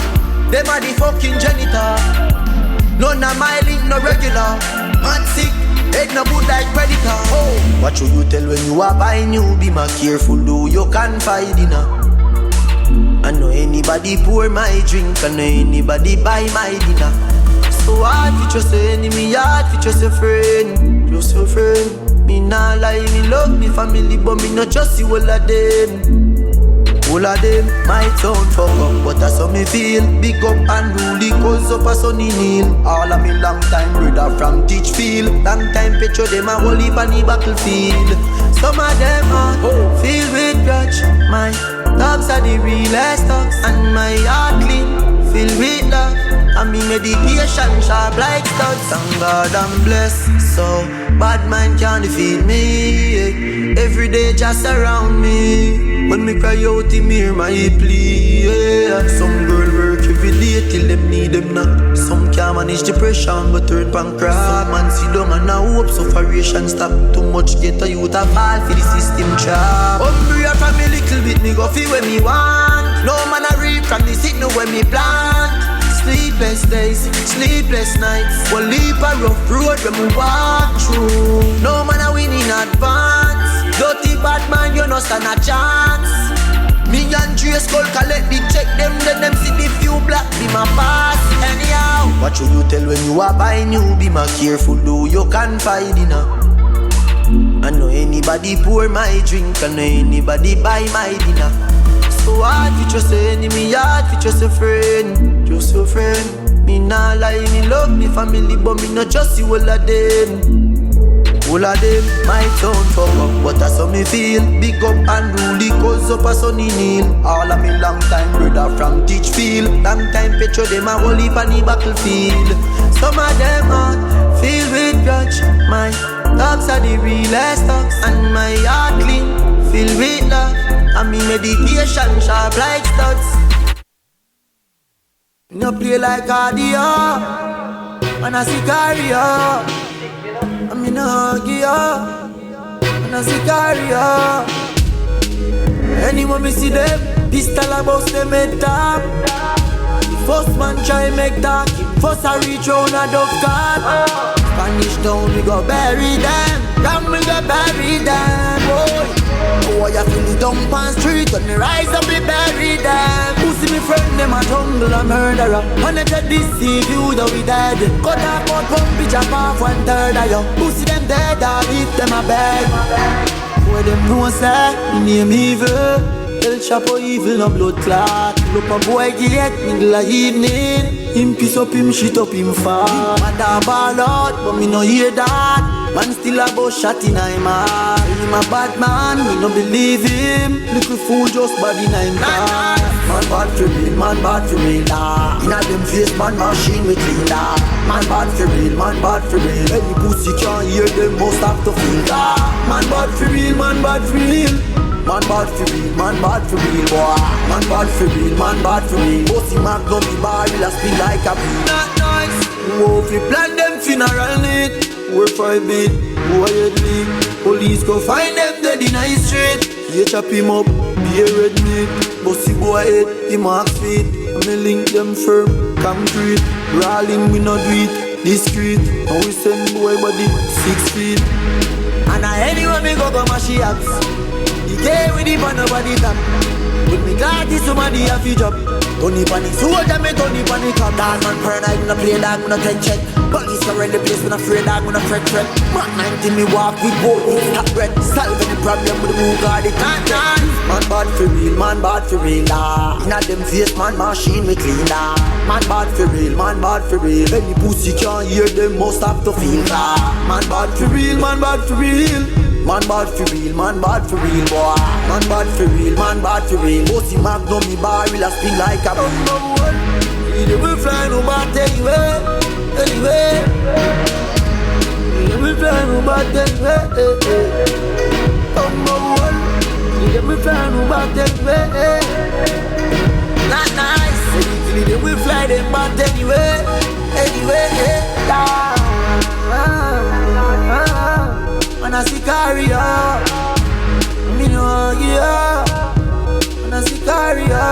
Them are the fucking janitor. None of my link no regular. Man sick, head no good like predator. What should you tell when you are buying you? Be more careful, though you can find dinner. I know anybody pour my drink, I know anybody buy my dinner. So hard for just an enemy, hard for just a friend, just a friend. Me nah lie, me love me family, but me not just see all of them. All of them might sound fuck up, but that's how me feel. Big up and rule, cause up a sunny kneel. All of me long time brother from Teachfield. Long time picture them a whole heap on the battlefield. Some of them are filled with grudge. My dogs are the realest dogs, and my heart clean, filled with love. And me meditation sharp like studs. Thank God I'm blessed, so bad mind can't defeat me. Every day just around me. When me cry out, him hear my plea. Some girl work every day till them need them not. Some can't manage depression but turn pan crack. Some man sit down and now hope sufferation stop. Too much get a youth a fall for the system trap. Hungry from me little bit, me go feel when me want. No man a reap from the signal when me plant. Sleepless days, sleepless nights. One leap a rough road when we walk through. No man a win in advance. Dirty bad man, you no stand a chance. Me and Dre Skull collect the check them, then them see the few black be my pass. Anyhow, what should you tell when you are buying you? Be more careful, though you can find dinner. I know anybody pour my drink, I know anybody buy my dinner. So hard for just an enemy, hard for just a friend, just a friend. Me nah lie, me love me family, but me not just see all of them. All of them might sound fuck up, but that's how me feel. Big up and rule, cause up a sunny kneel. All of me long time brother from Teachfield. Long time picture them a whole heap on the battlefield. Some of them are filled with grudge. My dogs are the realest dogs, and my heart clean, filled with love. And me meditation sharp like studs. Me no play like cardio, and I see cardio. I mean, no hug you, and I see cardio. Anyone me see them, pistol a bust them head top. The first man try make talk, first I reach round a dove card. Spanish town, we go bury them. Ram, we go bury them, boy. Oh, you feel it down on street, when me rise up, we bury them. Pussy me friend, them a jungle a murderer. And if you deceive you, though we dead. Cut off out one bitch, up off 1/3 of you. Pussy them dead, I beat them a bed. Where them know say, me name evil. El Chapo evil, no blood clot. Look a boy get middle of evening. Him piss up, him shit up, him fall. Mad a ball out, but me no hear that. Man still a bout shot in him heart. Him a bad man, me no believe him. Little fool just bad in him car. Man bad for real, man bad for real, nah. Inna them face, man machine with clean, nah. Man bad for real, man bad for real. Any pussy can't hear them, must have to feel, nah. Man bad for real, man bad for real. Man bad for real, man bad for real, boy. Man bad for real, man bad for real. Bossy Mac don't be barrel, I spin like a bee. Not nice. Whoa, if we plan them funeral need. Work for a bit, boy head leak. Police go find them dead in the street. You chop him up, be a red meat. Bossy boy head, him mark feet. Me link them firm, concrete. Rolling we not do it, discreet. And we send boy body 6 feet. And I anywhere me go mash the abs.
The gay with the man nobody top. With me God this somebody have to job. Tony Panny soldier me Tony Panny cop. Dog man paranoid, me no play dog, me no take check. Police around the place, me no afraid dog, me no fret. Mark 90 me walk with both top red. Solve any problem with the Bugatti can't dance. Man bad for real, man bad for real. Inna them face, man machine me clean. Man bad for real, man bad for real. Any pussy can't hear them must have to feel. Man bad for real, man bad for real. Man bad for real, man bad for real, boy. Man bad for real, man bad for real. Bossy Magnum, me bar will a spin like a number one. We will fly no matter anywhere, anywhere. We will fly no matter anywhere. Number one. We will fly no matter anywhere. Not nice. We will fly them back anywhere, anywhere. Man a Sicario, me know yeah. Man a Sicario.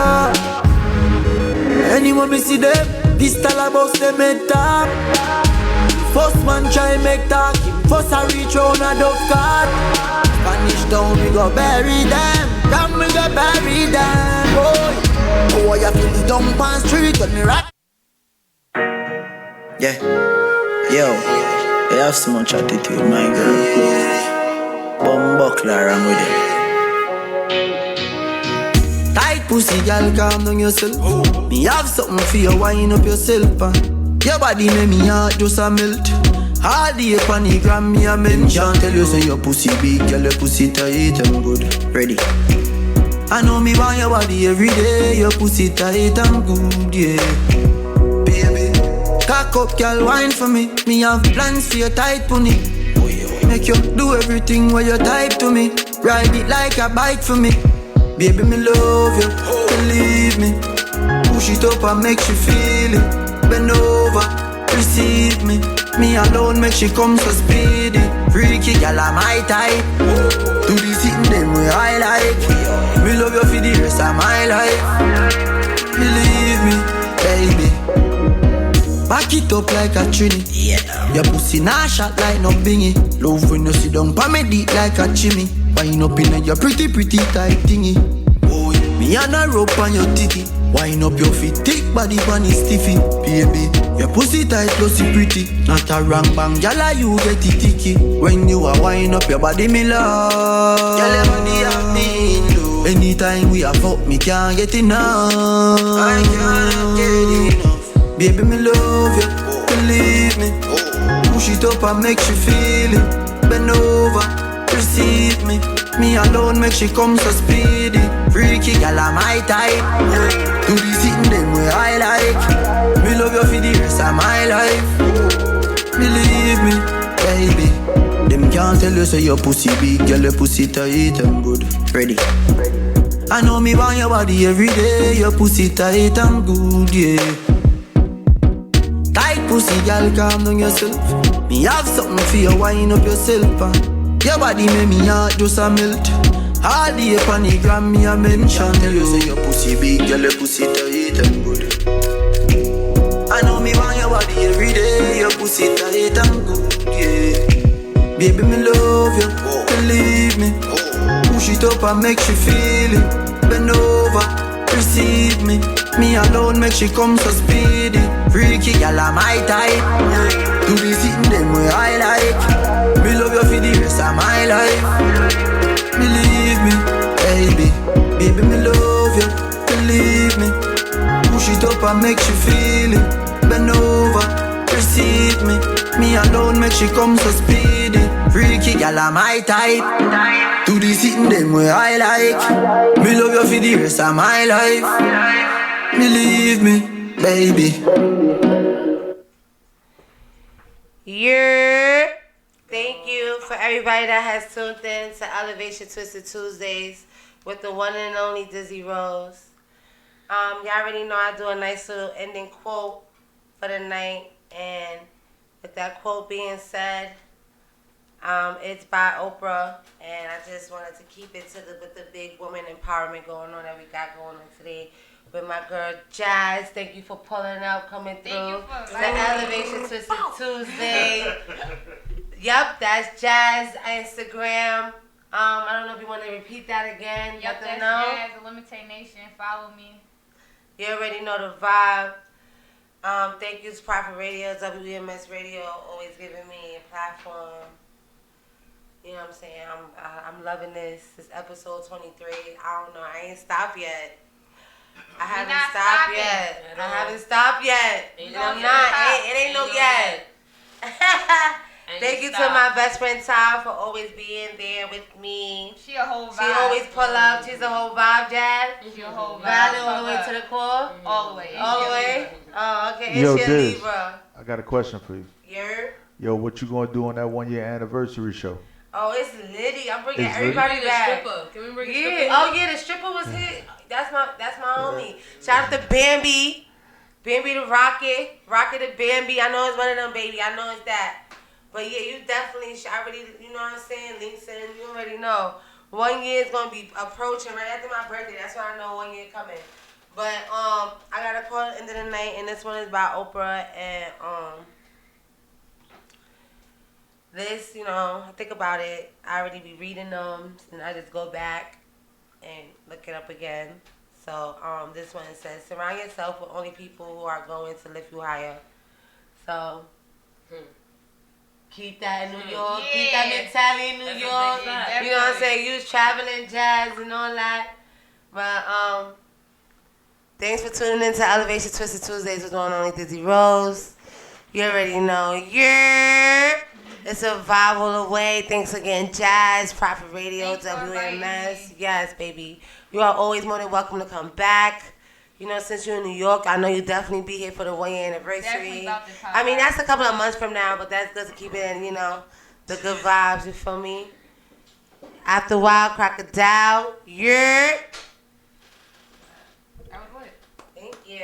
Anyone me see them, this style about them head top. First man try make talk, first I reach round a dove card. Spanish down, we go bury them. Come we go bury them, boy. Oh, you feel the dump on street when me right. Yeah, yo. You have so much attitude, my girl. Bumbuckler, I'm with it. Tight pussy, girl, calm down yourself. Me have something for you, wind up yourself. Your body make me heart just a melt. All day on the gram, me a mention. Tell you say your pussy big, girl, your pussy tight and good. Ready? I know me want your body every day. Your pussy tight and good, yeah. Cock up, girl, wine for me. Me have plans for your tight pony. Make you do everything when you type to me. Ride it like a bike for me. Baby, me love you, believe me. Push it up and make you feel it. Bend over, receive me. Me alone make she come so speedy. Freaky, girl, I'm my type. Do the sitting them way I like. Me love you for the rest of my life. Believe me, baby. Back it up like a trini. Yeah. Your pussy nah shot like no bingy. Love when you sit down pa me deep like a chimney. Wine up in your pretty tight thingy. Boy, me and a rope on your titty. Wine up your feet, thick body bunny stiffy. Baby, your pussy tight, pussy pretty. Not a wrong bang, gyal you get it ticky. When you a wine up your body, me love. Gyal your body a mean low. Anytime we a fuck, me can't get enough. I can't get enough. Baby, me love you, believe me. Push it up and make you feel it. Bend over, receive me. Me alone make she come so speedy. Freaky, girl, I'm my type. Do the sitting them way I like. Me love you for the rest of my life. Believe me, baby. Them can't tell you say your pussy big, girl, your pussy tight and good. Ready? I know me want your body every day. Your pussy tight and good, yeah. Tight pussy, girl, calm down yourself. Me have something for you, wind up yourself. Your body make me heart just a melt. All day on the gram, me a mention. Tell you say your pussy big, girl, your pussy tight and good. I know me want your body every day. Your pussy tight and good, yeah. Baby, me love you, believe me. Push it up and make you feel it. Bend over, receive me. Me alone make she come so speedy. Freaky, girl, I'm my type. Do the sitting them way I like. Me love you for the rest of my life. Believe me, baby. Baby, me love you, believe me. Push it up and make you feel it. Bend over, receive me. Me alone make she come so speedy. Freaky, girl, I'm my type. Do the sitting them way I like. Me love you for the rest of my life. Believe me, baby.
Thank you for everybody that has tuned in to Elevation Twisted Tuesdays with the one and only Dizzy Rose. Y'all already know I do a nice little ending quote for the night, and with that quote being said, it's by Oprah, and I just wanted to keep it to with the big woman empowerment going on that we got going on today. With my girl Jazz, thank you for pulling up, coming through the Elevation Twisted Tuesday. Yep, that's Jazz Instagram. I don't know if you want to repeat that again.
Yep,
Let them
that's
know.
Jazz, Eliminate Nation. Follow me.
You already know the vibe. Thank you to Prophet Radio, WMS Radio, always giving me a platform. You know what I'm saying? I'm loving this. This episode 23. I don't know. I ain't stopped yet. I haven't stopped yet. I haven't stopped yet. And I'm not. It ain't no yet. Thank you to my best friend Ty for always being there with me.
She a whole vibe.
She always pull up. She's a whole vibe, Jazz.
She a whole vibe.
Valid all the way to the core.
All the way.
All the way. Oh, okay.
Yo,
It's your
Diz,
Libra.
I got a question for you. Yo, what you gonna do on that 1 year anniversary show?
Oh, it's litty. I'm bringing
It's
everybody
litty.
back.
The stripper. Can we bring a
Yeah.
stripper?
Oh yeah, the stripper was hit. That's my homie. Shout out to Bambi. Bambi the Rocket. Rocket the Bambi. I know it's one of them, baby. I know it's that. But yeah, you definitely should already, you know what I'm saying? Links in, you already know. 1 year is gonna be approaching right after my birthday. That's why I know 1 year coming. But I got a call at the end of the night, and this one is by Oprah, and this, you know, I think about it. I already be reading them, and I just go back and look it up again. So this one says, surround yourself with only people who are going to lift you higher. So keep that in New York.
Yeah.
Keep that mentality in New York. You know what I'm saying? You was traveling, Jazz, and all that. But thanks for tuning in to Elevation Twisted Tuesdays with one and only Dizzy Rose. You already know. Yeah. It's a vibe all the way. Thanks again, Jazz, Prophet Radio, WMS. Yes, baby. You are always more than welcome to come back. You know, since you're in New York, I know you'll definitely be here for the 1 year anniversary. I mean, that's a couple of months from now, but that's good to keep it in, you know, the good vibes, you feel me? After a while, Crocodile. Yeah. Thank you.